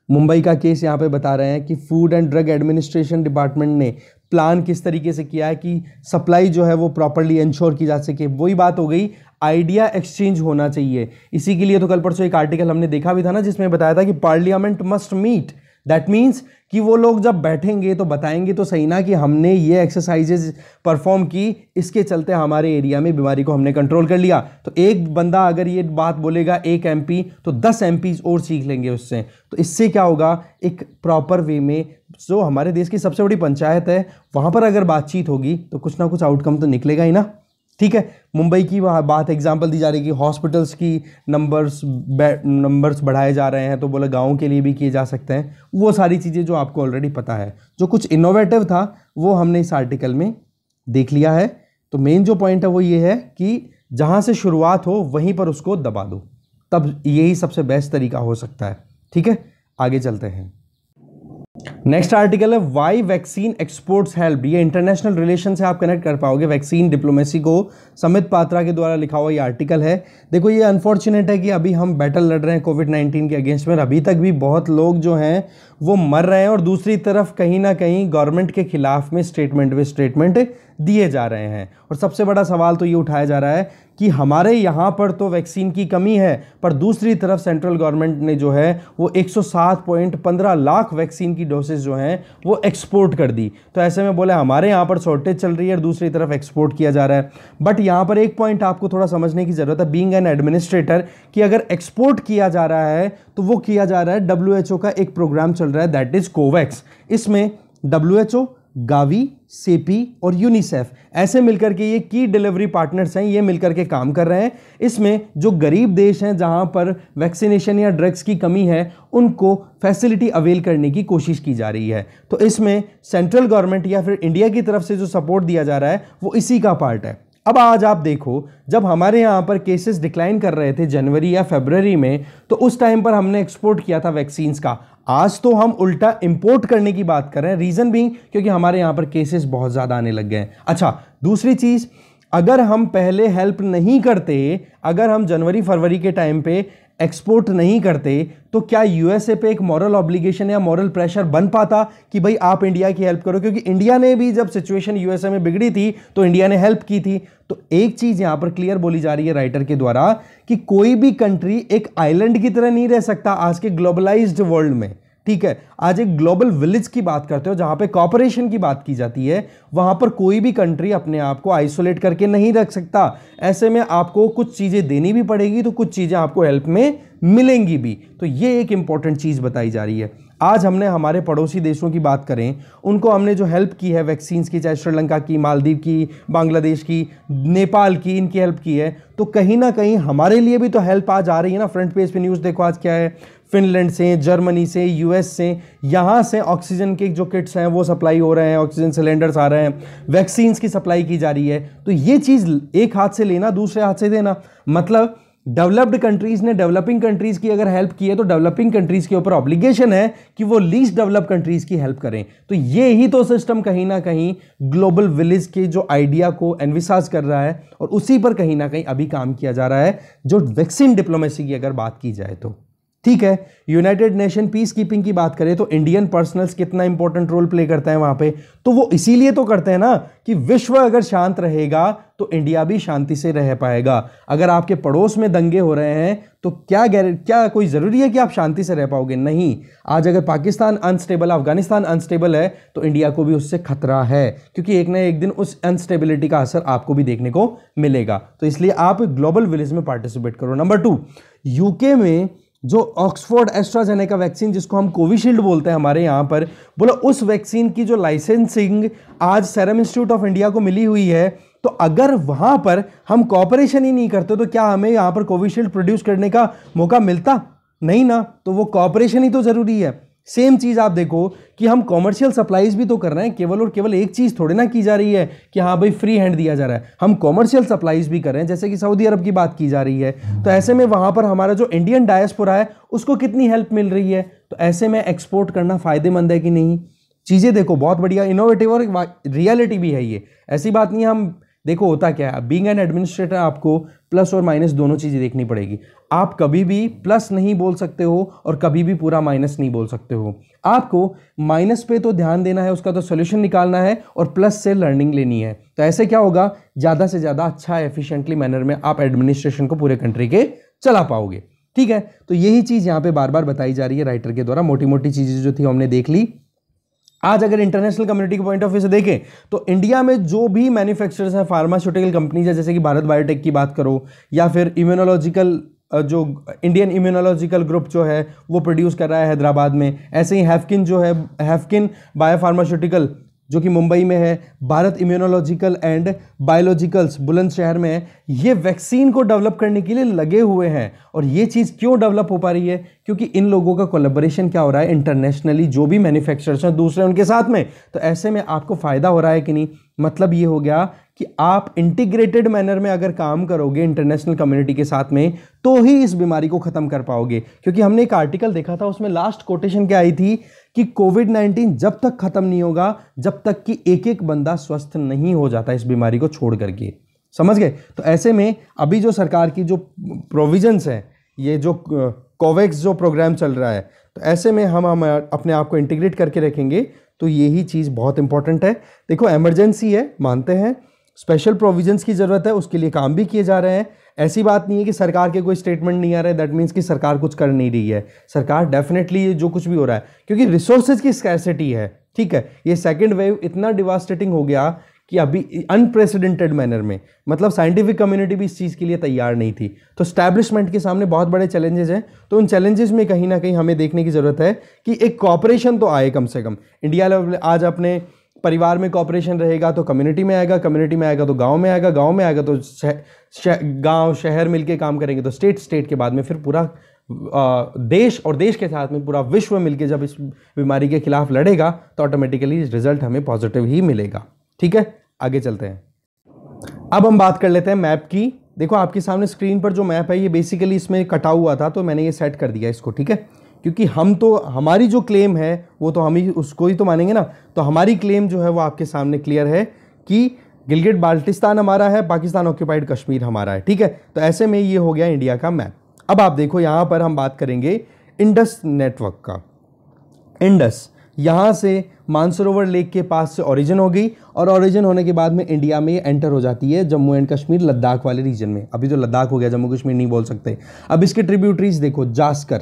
मुंबई का केस यहाँ पे बता रहे हैं कि food and drug administration department ने प्लान किस तरीके से किया है कि सप्लाई जो है वो प्रॉपर्ली इंश्योर की जा सके। वही बात हो गई, आइडिया एक्सचेंज होना चाहिए। इसी के लिए तो कल परसों एक आर्टिकल हमने देखा भी था ना, जिसमें बताया था कि parliament must meet. That means कि वो लोग जब बैठेंगे तो बताएंगे तो सही ना कि हमने ये एक्सरसाइजेज परफॉर्म की, इसके चलते हमारे एरिया में बीमारी को हमने कंट्रोल कर लिया। तो एक बंदा अगर ये बात बोलेगा, एक एमपी, तो 10 एमपीज और सीख लेंगे उससे। तो इससे क्या होगा, एक प्रॉपर वे में जो हमारे देश की सबसे बड़ी पंचायत है वहाँ पर अगर बातचीत होगी तो कुछ ना कुछ आउटकम तो निकलेगा ही ना, ठीक है। मुंबई की बात एग्जांपल दी जा रही है कि हॉस्पिटल्स की नंबर्स बढ़ाए जा रहे हैं, तो बोला गाँव के लिए भी किए जा सकते हैं। वो सारी चीज़ें जो आपको ऑलरेडी पता है, जो कुछ इनोवेटिव था वो हमने इस आर्टिकल में देख लिया है। तो मेन जो पॉइंट है वो ये है कि जहाँ से शुरुआत हो वहीं पर उसको दबा दो, तब यही सबसे बेस्ट तरीका हो सकता है, ठीक है। आगे चलते हैं। नेक्स्ट आर्टिकल है वाई वैक्सीन एक्सपोर्ट्स हेल्प। ये इंटरनेशनल रिलेशन से आप कनेक्ट कर पाओगे वैक्सीन डिप्लोमेसी को, समित पात्रा के द्वारा लिखा हुआ ये आर्टिकल है। देखो ये अनफॉर्चुनेट है कि अभी हम बैटल लड़ रहे हैं कोविड-19 के अगेंस्ट में, अभी तक भी बहुत लोग जो हैं वो मर रहे हैं, और दूसरी तरफ कहीं ना कहीं गवर्नमेंट के खिलाफ में स्टेटमेंट दिए जा रहे हैं। और सबसे बड़ा सवाल तो ये उठाया जा रहा है कि हमारे यहाँ पर तो वैक्सीन की कमी है, पर दूसरी तरफ सेंट्रल गवर्नमेंट ने जो है वो 107.15 लाख वैक्सीन की डोसेज जो हैं वो एक्सपोर्ट कर दी। तो ऐसे में बोले हमारे यहाँ पर शॉर्टेज चल रही है और दूसरी तरफ एक्सपोर्ट किया जा रहा है। बट यहाँ पर एक पॉइंट आपको थोड़ा समझने की ज़रूरत है, बीइंग एन एडमिनिस्ट्रेटर, कि अगर एक्सपोर्ट किया जा रहा है तो वो किया जा रहा है WHO का एक प्रोग्राम चल रहा है, दैट इज़ कोवैक्स। इसमें WHO गावी, सेपी और यूनिसेफ ऐसे मिलकर के ये की डिलीवरी पार्टनर्स हैं, ये मिलकर के काम कर रहे हैं। इसमें जो गरीब देश हैं जहां पर वैक्सीनेशन या ड्रग्स की कमी है, उनको फैसिलिटी अवेल करने की कोशिश की जा रही है। तो इसमें सेंट्रल गवर्नमेंट या फिर इंडिया की तरफ से जो सपोर्ट दिया जा रहा है वो इसी का पार्ट है। अब आज आप देखो, जब हमारे यहाँ पर केसेस डिक्लाइन कर रहे थे जनवरी या फरवरी में, तो उस टाइम पर हमने एक्सपोर्ट किया था वैक्सीन्स का। आज तो हम उल्टा इंपोर्ट करने की बात कर रहे हैं, रीजन बीइंग क्योंकि हमारे यहाँ पर केसेस बहुत ज़्यादा आने लग गए हैं। अच्छा, दूसरी चीज़, अगर हम पहले हेल्प नहीं करते, अगर हम जनवरी फरवरी के टाइम पे एक्सपोर्ट नहीं करते, तो क्या यूएसए पे एक मॉरल ऑब्लिगेशन या मॉरल प्रेशर बन पाता कि भाई आप इंडिया की हेल्प करो? क्योंकि इंडिया ने भी जब सिचुएशन यूएसए में बिगड़ी थी तो इंडिया ने हेल्प की थी। तो एक चीज यहां पर क्लियर बोली जा रही है राइटर के द्वारा कि कोई भी कंट्री एक आइलैंड की तरह नहीं रह सकता आज के ग्लोबलाइज्ड वर्ल्ड में। ठीक है, आज एक ग्लोबल विलेज की बात करते हो जहां पे कॉपरेशन की बात की जाती है, वहां पर कोई भी कंट्री अपने आप को आइसोलेट करके नहीं रख सकता। ऐसे में आपको कुछ चीजें देनी भी पड़ेगी, तो कुछ चीजें आपको हेल्प में मिलेंगी भी। तो ये एक इंपॉर्टेंट चीज बताई जा रही है। आज हमने हमारे पड़ोसी देशों की बात करें, उनको हमने जो हेल्प की है वैक्सीन्स की, चाहे श्रीलंका की, मालदीव की, बांग्लादेश की, नेपाल की, इनकी हेल्प की है, तो कहीं ना कहीं हमारे लिए भी तो हेल्प आज आ रही है ना। फ्रंट पेज पे न्यूज़ देखो आज क्या है, फिनलैंड से, जर्मनी से, यूएस से, यहाँ से ऑक्सीजन के जो किट्स हैं वो सप्लाई हो रहे हैं, ऑक्सीजन सिलेंडर्स आ रहे हैं, वैक्सीन्स की सप्लाई की जा रही है। तो ये चीज़ एक हाथ से लेना, दूसरे हाथ से देना, मतलब डेवलप्ड कंट्रीज ने डेवलपिंग कंट्रीज की अगर हेल्प की है तो डेवलपिंग कंट्रीज के ऊपर ऑब्लिगेशन है कि वो लीस्ट डेवलप कंट्रीज की हेल्प करें। तो ये ही तो सिस्टम कहीं ना कहीं ग्लोबल विलेज के जो आइडिया को एनविसाज कर रहा है, और उसी पर कहीं ना कहीं अभी काम किया जा रहा है, जो वैक्सीन डिप्लोमेसी की अगर बात की जाए तो। ठीक है, यूनाइटेड नेशन पीस कीपिंग की बात करें तो इंडियन पर्सनल्स कितना इंपॉर्टेंट रोल प्ले करता है वहां पे। तो वो इसीलिए तो करते हैं ना कि विश्व अगर शांत रहेगा तो इंडिया भी शांति से रह पाएगा। अगर आपके पड़ोस में दंगे हो रहे हैं तो क्या कोई जरूरी है कि आप शांति से रह पाओगे? नहीं। आज अगर पाकिस्तान अनस्टेबल, अफगानिस्तान अनस्टेबल है, तो इंडिया को भी उससे खतरा है, क्योंकि एक ना एक दिन उस अनस्टेबिलिटी का असर आपको भी देखने को मिलेगा। तो इसलिए आप ग्लोबल विलेज में पार्टिसिपेट करो। नंबर 2, यूके में जो ऑक्सफोर्ड एस्ट्राजेनेका वैक्सीन, जिसको हम कोविशील्ड बोलते हैं हमारे यहाँ पर, बोला उस वैक्सीन की जो लाइसेंसिंग आज सीरम इंस्टीट्यूट ऑफ इंडिया को मिली हुई है, तो अगर वहां पर हम कॉपरेशन ही नहीं करते तो क्या हमें यहाँ पर कोविशील्ड प्रोड्यूस करने का मौका मिलता? नहीं ना। तो वो कॉपरेशन ही तो जरूरी है। सेम चीज आप देखो कि हम कॉमर्शियल सप्लाईज भी तो कर रहे हैं, केवल और केवल एक चीज थोड़ी ना की जा रही है कि हाँ भाई फ्री हैंड दिया जा रहा है, हम कॉमर्शियल सप्लाईज भी कर रहे हैं, जैसे कि सऊदी अरब की बात की जा रही है। तो ऐसे में वहां पर हमारा जो इंडियन डायस्पोरा है उसको कितनी हेल्प मिल रही है। तो ऐसे में एक्सपोर्ट करना फायदेमंद है कि नहीं? चीजें देखो, बहुत बढ़िया इनोवेटिव और रियलिटी भी है ये, ऐसी बात नहीं है। हम देखो होता क्या है, बीइंग एन एडमिनिस्ट्रेटर आपको प्लस और माइनस दोनों चीजें देखनी पड़ेगी। आप कभी भी प्लस नहीं बोल सकते हो और कभी भी पूरा माइनस नहीं बोल सकते हो। आपको माइनस पे तो ध्यान देना है, उसका तो सोल्यूशन निकालना है, और प्लस से लर्निंग लेनी है। तो ऐसे क्या होगा, ज्यादा से ज्यादा अच्छा एफिशिएंटली मैनर में आप एडमिनिस्ट्रेशन को पूरे कंट्री के चला पाओगे। ठीक है, तो यही चीज यहां पे बार बार बताई जा रही है राइटर के द्वारा। मोटी मोटी चीजें जो थी हमने देख ली। आज अगर इंटरनेशनल कम्युनिटी के पॉइंट ऑफ व्यू से देखें तो इंडिया में जो भी मैन्युफैक्चरर्स हैं, फार्मास्यूटिकल कंपनीज है, जैसे कि भारत बायोटेक की बात करो, या फिर इम्यूनोलॉजिकल जो इंडियन इम्यूनोलॉजिकल ग्रुप जो है वो प्रोड्यूस कर रहा है हैदराबाद में, ऐसे ही हैफकिन जो है, हैफकिन बायोफार्मास्यूटिकल जो कि मुंबई में है, Bharat immunological and biologicals Bulandshahr में है, ये वैक्सीन को डेवलप करने के लिए लगे हुए हैं। और ये चीज़ क्यों डेवलप हो पा रही है? क्योंकि इन लोगों का कोलैबोरेशन क्या हो रहा है इंटरनेशनली, जो भी मैन्युफैक्चरर्स हैं दूसरे उनके साथ में। तो ऐसे में आपको फ़ायदा हो रहा है कि नहीं? मतलब ये हो गया कि आप इंटीग्रेटेड मैनर में अगर काम करोगे इंटरनेशनल कम्युनिटी के साथ में, तो ही इस बीमारी को ख़त्म कर पाओगे। क्योंकि हमने एक आर्टिकल देखा था, उसमें लास्ट कोटेशन क्या आई थी कि कोविड-19 जब तक खत्म नहीं होगा जब तक कि एक एक बंदा स्वस्थ नहीं हो जाता इस बीमारी को छोड़ करके। समझ गए? तो ऐसे में अभी जो सरकार की जो प्रोविजंस है, ये जो कोवैक्स जो प्रोग्राम चल रहा है, तो ऐसे में हम अपने आप को इंटीग्रेट करके रखेंगे, तो यही चीज़ बहुत इंपॉर्टेंट है। देखो इमरजेंसी है, मानते हैं, स्पेशल प्रोविजंस की ज़रूरत है, उसके लिए काम भी किए जा रहे हैं। ऐसी बात नहीं है कि सरकार के कोई स्टेटमेंट नहीं आ रहा है दैट मीन्स कि सरकार कुछ कर नहीं रही है। सरकार डेफिनेटली जो कुछ भी हो रहा है, क्योंकि रिसोर्सेज की स्कैर्सिटी है। ठीक है, ये सेकेंड वेव इतना डिवास्टेटिंग हो गया कि अभी अनप्रेसिडेंटेड मैनर में, मतलब साइंटिफिक कम्युनिटी भी इस चीज़ के लिए तैयार नहीं थी। तो स्टैब्लिशमेंट के सामने बहुत बड़े चैलेंजेस हैं। तो उन चैलेंजेस में कहीं ना कहीं हमें देखने की ज़रूरत है कि एक कॉपरेशन तो आए कम से कम। इंडिया लेवल आज अपने परिवार में कॉपरेशन रहेगा तो कम्युनिटी में आएगा, कम्युनिटी में आएगा तो गांव में आएगा, गांव में आएगा तो गांव शहर मिलके काम करेंगे तो स्टेट, स्टेट के बाद में फिर पूरा देश, और देश के साथ में पूरा विश्व मिलके जब इस बीमारी के खिलाफ लड़ेगा तो ऑटोमेटिकली रिजल्ट हमें पॉजिटिव ही मिलेगा। ठीक है, आगे चलते हैं। अब हम बात कर लेते हैं मैप की। देखो आपके सामने स्क्रीन पर जो मैप है ये बेसिकली इसमें कटा हुआ था तो मैंने ये सेट कर दिया इसको। ठीक है, क्योंकि हम तो, हमारी जो क्लेम है वो तो हम ही उसको ही तो मानेंगे ना, तो हमारी क्लेम जो है वो आपके सामने क्लियर है कि गिलगिट बाल्टिस्तान हमारा है, पाकिस्तान ऑक्यूपाइड कश्मीर हमारा है। ठीक है, तो ऐसे में ये हो गया इंडिया का मैप। अब आप देखो यहाँ पर हम बात करेंगे इंडस नेटवर्क का। इंडस यहाँ से मानसरोवर लेक के पास से ओरिजिन हो गई, और ओरिजिन होने के बाद में इंडिया में ये एंटर हो जाती है जम्मू एंड कश्मीर लद्दाख वाले रीजन में। अभी तो लद्दाख हो गया, जम्मू कश्मीर नहीं बोल सकते। अब इसके ट्रिब्यूटरीज देखो, जास्कर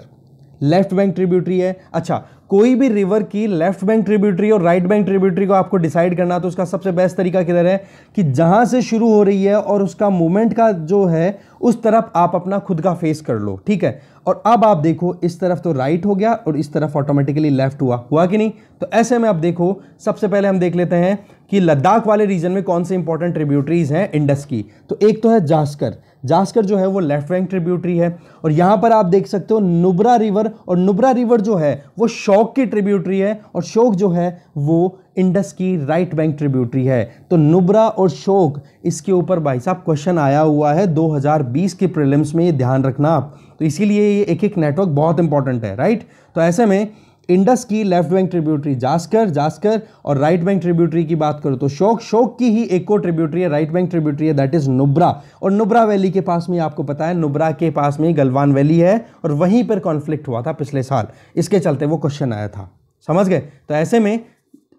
लेफ्ट बैंक ट्रिब्यूटरी है। अच्छा, कोई भी रिवर की लेफ्ट बैंक ट्रिब्यूटरी और राइट बैंक ट्रिब्यूटरी को आपको डिसाइड करना तो उसका सबसे बेस्ट तरीका किधर है कि जहां से शुरू हो रही है और उसका मूवमेंट का जो है उस तरफ आप अपना खुद का फेस कर लो। ठीक है, और अब आप देखो इस तरफ तो राइट हो गया और इस तरफ ऑटोमेटिकली लेफ्ट हुआ कि नहीं। तो ऐसे में आप देखो, सबसे पहले हम देख लेते हैं कि लद्दाख वाले रीजन में कौन से इंपॉर्टेंट ट्रिब्यूटरीज हैं इंडस की। तो एक तो है जास्कर। जास्कर जो है वो लेफ्ट बैंक ट्रिब्यूटरी है, और यहां पर आप देख सकते हो नुब्रा रिवर, और नुब्रा रिवर जो है वो शोक की ट्रिब्यूटरी है, और शोक जो है वो इंडस की राइट बैंक ट्रिब्यूटरी है। तो नुब्रा और शोक, इसके ऊपर भाई साहब क्वेश्चन आया हुआ है 2020 के प्रीलिम्स में, ये ध्यान रखना आप। तो इसीलिए ये एक एक नेटवर्क बहुत इंपॉर्टेंट है, राइट। तो ऐसे में इंडस की लेफ्ट बैंक ट्रिब्यूटरी जास्कर, और राइट बैंक ट्रिब्यूटरी की बात करो तो शोक की ही एक और ट्रिब्यूटरी है, राइट बैंक ट्रिब्यूटरी है, दैट इज नुब्रा। और नुब्रा वैली के पास में आपको पता है, नुब्रा के पास में गलवान वैली है, और वहीं पर कॉन्फ्लिक्ट हुआ था पिछले साल, इसके चलते वो क्वेश्चन आया था। समझ गए। तो ऐसे में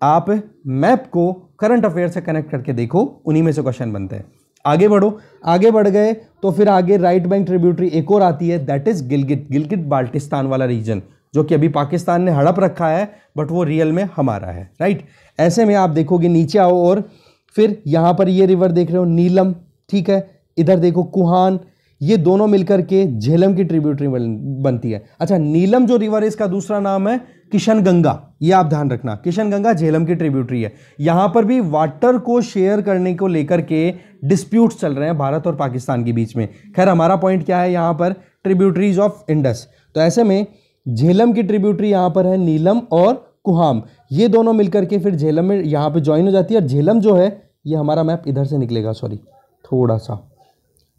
आप मैप को करंट अफेयर से कनेक्ट करके देखो, उन्हीं में से क्वेश्चन बनते हैं। आगे बढ़ो, आगे बढ़ गए तो फिर आगे राइट बैंक ट्रिब्यूटरी एक और आती है, दैट इज गिलगिट बाल्टिस्तान वाला रीजन, जो कि अभी पाकिस्तान ने हड़प रखा है बट वो रियल में हमारा है, राइट। ऐसे में आप देखोगे, नीचे आओ और फिर यहां पर ये रिवर देख रहे हो नीलम, ठीक है, इधर देखो कुहान, ये दोनों मिलकर के झेलम की ट्रिब्यूटरी बनती है। अच्छा, नीलम जो रिवर है इसका दूसरा नाम है किशन गंगा, ये आप ध्यान रखना, किशन गंगा झेलम की ट्रिब्यूटरी है। यहां पर भी वाटर को शेयर करने को लेकर के डिस्प्यूट्स चल रहे हैं भारत और पाकिस्तान के बीच में। खैर हमारा पॉइंट क्या है यहां पर, ट्रिब्यूटरीज ऑफ इंडस। तो ऐसे में झेलम की ट्रिब्यूटरी यहां पर है नीलम और कुहाम, ये दोनों मिलकर के फिर झेलम में यहां पे ज्वाइन हो जाती है। और झेलम जो है, ये हमारा मैप इधर से निकलेगा, सॉरी थोड़ा सा,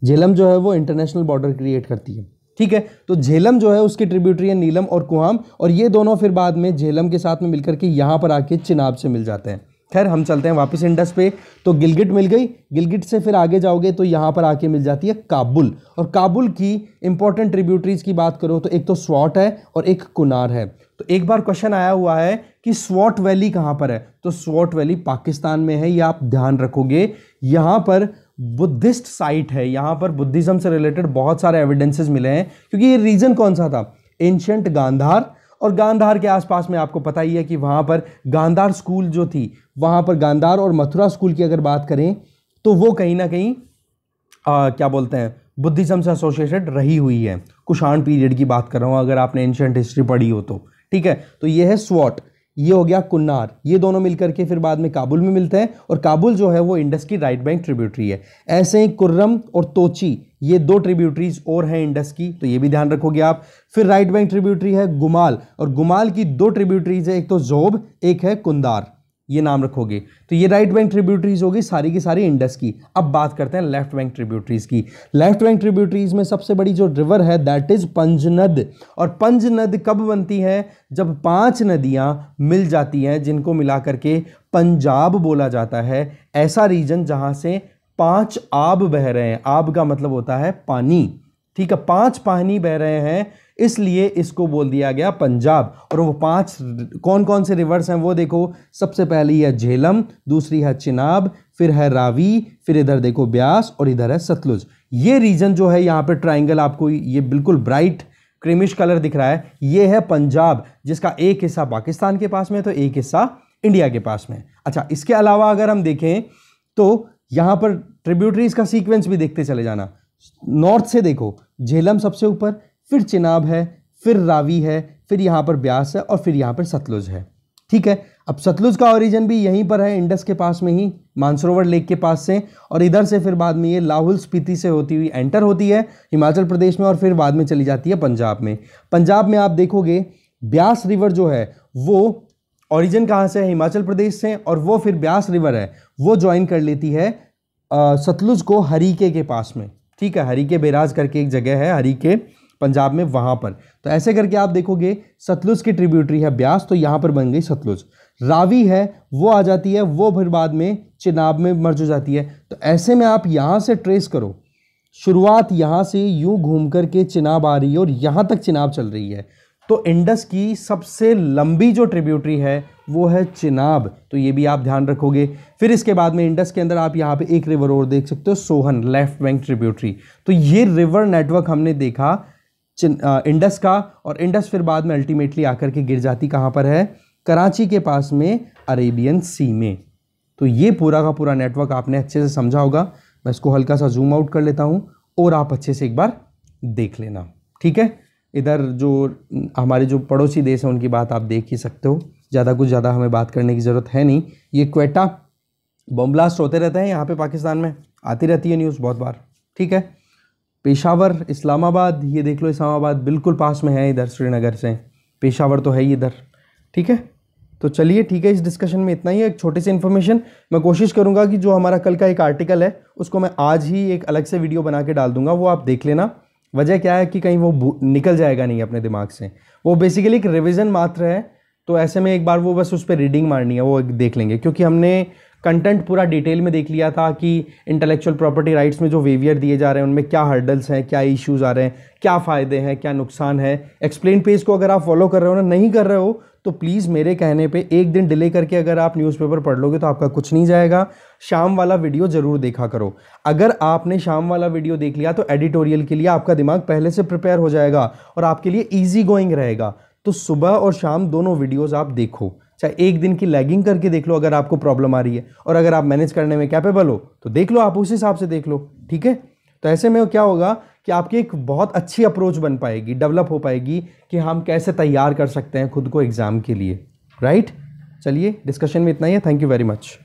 झेलम जो है वो इंटरनेशनल बॉर्डर क्रिएट करती है, ठीक है। तो झेलम जो है उसकी ट्रिब्यूटरी है नीलम और कुहाम, और ये दोनों फिर बाद में झेलम के साथ में मिलकर के यहां पर आके चिनाब से मिल जाते हैं। खैर हम चलते हैं वापस इंडस पे। तो गिलगिट मिल गई, गिलगिट से फिर आगे जाओगे तो यहाँ पर आके मिल जाती है काबुल, और काबुल की इंपॉर्टेंट ट्रिब्यूटरीज की बात करो तो एक तो स्वॉट है और एक कुनार है। तो एक बार क्वेश्चन आया हुआ है कि स्वॉट वैली कहाँ पर है, तो स्वॉट वैली पाकिस्तान में है, ये आप ध्यान रखोगे। यहाँ पर बुद्धिस्ट साइट है, यहाँ पर बुद्धिज्म से रिलेटेड बहुत सारे एविडेंसेस मिले हैं, क्योंकि ये रीजन कौन सा था, एंशिएंट गांधार, और गांधार के आसपास में आपको पता ही है कि वहाँ पर गांधार स्कूल जो थी, वहाँ पर गांधार और मथुरा स्कूल की अगर बात करें तो वो कहीं ना कहीं क्या बोलते हैं, बुद्धिज्म से एसोसिएटेड रही हुई है। कुषाण पीरियड की बात कर रहा हूँ, अगर आपने एंशिएंट हिस्ट्री पढ़ी हो तो, ठीक है। तो ये है स्वॉट, ये हो गया कुन्नार, ये दोनों मिलकर के फिर बाद में काबुल में मिलते हैं, और काबुल जो है वो इंडस की राइट बैंक ट्रिब्यूटरी है। ऐसे ही कुर्रम और तोची, ये दो ट्रिब्यूटरीज और हैं इंडस की, तो ये भी ध्यान रखोगे आप। फिर राइट बैंक ट्रिब्यूटरी है गुमाल, और गुमाल की दो ट्रिब्यूटरीज है, एक तो जोब, एक है कुंदार, ये नाम रखोगे। तो ये राइट बैंक ट्रिब्यूटरीज होगी सारी की सारी इंडस की। अब बात करते हैं लेफ्ट बैंक ट्रिब्यूटरीज की। लेफ्ट बैंक ट्रिब्यूटरीज में सबसे बड़ी जो रिवर है दैट इज पंजनद, और पंजनद कब बनती है, जब 5 नदियां मिल जाती हैं, जिनको मिला करके पंजाब बोला जाता है। ऐसा रीजन जहां से 5 आब बह रहे हैं, आब का मतलब होता है पानी, ठीक है, 5 पानी बह रहे हैं, इसलिए इसको बोल दिया गया पंजाब। और वो 5 कौन कौन से रिवर्स हैं वो देखो, सबसे पहली है झेलम, दूसरी है चिनाब, फिर है रावी, फिर इधर देखो ब्यास, और इधर है सतलुज। ये रीजन जो है यहाँ पे ट्राइंगल आपको ये बिल्कुल ब्राइट क्रीमिश कलर दिख रहा है, ये है पंजाब, जिसका एक हिस्सा पाकिस्तान के पास में तो एक हिस्सा इंडिया के पास में। अच्छा, इसके अलावा अगर हम देखें तो यहाँ पर ट्रिब्यूटरीज का सीक्वेंस भी देखते चले जाना। नॉर्थ से देखो, झेलम सबसे ऊपर, फिर चिनाब है, फिर रावी है, फिर यहाँ पर ब्यास है, और फिर यहाँ पर सतलुज है, ठीक है। अब सतलुज का ओरिजिन भी यहीं पर है, इंडस के पास में ही, मानसरोवर लेक के पास से, और इधर से फिर बाद में ये लाहौल स्पीति से होती हुई एंटर होती है हिमाचल प्रदेश में और फिर बाद में चली जाती है पंजाब में। पंजाब में आप देखोगे ब्यास रिवर जो है वो ओरिजिन कहाँ से है, हिमाचल प्रदेश से, और वो फिर ब्यास रिवर है वो ज्वाइन कर लेती है सतलुज को हरीके के पास में। ठीक है, हरीके बैराज करके एक जगह है हरीके पंजाब में, वहाँ पर। तो ऐसे करके आप देखोगे सतलुज की ट्रिब्यूटरी है ब्यास, तो यहाँ पर बन गई सतलुज। रावी है वो आ जाती है, वो फिर बाद में चिनाब में मर्ज हो जाती है। तो ऐसे में आप यहाँ से ट्रेस करो, शुरुआत यहाँ से यूँ घूम करके चिनाब आ रही है और यहाँ तक चिनाब चल रही है। तो इंडस की सबसे लंबी जो ट्रिब्यूटरी है वो है चिनाब, तो ये भी आप ध्यान रखोगे। फिर इसके बाद में इंडस के अंदर आप यहाँ पे एक रिवर और देख सकते हो, सोहन, लेफ्ट बैंक ट्रिब्यूटरी। तो ये रिवर नेटवर्क हमने देखा इंडस का, और इंडस फिर बाद में अल्टीमेटली आकर के गिर जाती कहाँ पर है, कराची के पास में, अरेबियन सी में। तो ये पूरा का पूरा नेटवर्क आपने अच्छे से समझा होगा। मैं इसको हल्का सा जूम आउट कर लेता हूँ और आप अच्छे से एक बार देख लेना। ठीक है, इधर जो हमारे जो पड़ोसी देश हैं उनकी बात आप देख ही सकते हो, ज़्यादा हमें बात करने की ज़रूरत है नहीं। ये क्वेटा बम ब्लास्ट होते रहते हैं यहाँ पे पाकिस्तान में, आती रहती है न्यूज़ बहुत बार। ठीक है, पेशावर, इस्लामाबाद, ये देख लो, इस्लामाबाद बिल्कुल पास में है इधर श्रीनगर से, पेशावर तो है ही इधर। ठीक है, तो चलिए ठीक है, इस डिस्कशन में इतना ही है, एक छोटी सी इन्फॉर्मेशन। मैं कोशिश करूंगा कि जो हमारा कल का एक आर्टिकल है उसको मैं आज ही एक अलग से वीडियो बना के डाल दूंगा, वो आप देख लेना। वजह क्या है कि कहीं वो निकल जाएगा नहीं अपने दिमाग से, वो बेसिकली एक रिविज़न मात्र है। तो ऐसे में एक बार वो बस उस पर रीडिंग मारनी है, वो देख लेंगे, क्योंकि हमने कंटेंट पूरा डिटेल में देख लिया था कि इंटेलेक्चुअल प्रॉपर्टी राइट्स में जो वेवियर दिए जा रहे हैं उनमें क्या हर्डल्स हैं, क्या इश्यूज आ रहे हैं, क्या फ़ायदे हैं, क्या नुकसान है। एक्सप्लेन पेज को अगर आप फॉलो कर रहे हो ना, नहीं कर रहे हो तो प्लीज़ मेरे कहने पे एक दिन डिले करके अगर आप न्यूज़पेपर पढ़ लोगे तो आपका कुछ नहीं जाएगा। शाम वाला वीडियो ज़रूर देखा करो। अगर आपने शाम वाला वीडियो देख लिया तो एडिटोरियल के लिए आपका दिमाग पहले से प्रिपेयर हो जाएगा और आपके लिए ईजी गोइंग रहेगा। तो सुबह और शाम दोनों वीडियोज़ आप देखो, चाहे एक दिन की लैगिंग करके देख लो अगर आपको प्रॉब्लम आ रही है, और अगर आप मैनेज करने में कैपेबल हो तो देख लो, आप उस हिसाब से देख लो। ठीक है, तो ऐसे में क्या होगा कि आपकी एक बहुत अच्छी अप्रोच बन पाएगी, डेवलप हो पाएगी कि हम कैसे तैयार कर सकते हैं खुद को एग्ज़ाम के लिए। राइट, चलिए डिस्कशन में इतना ही है। Thank you very much.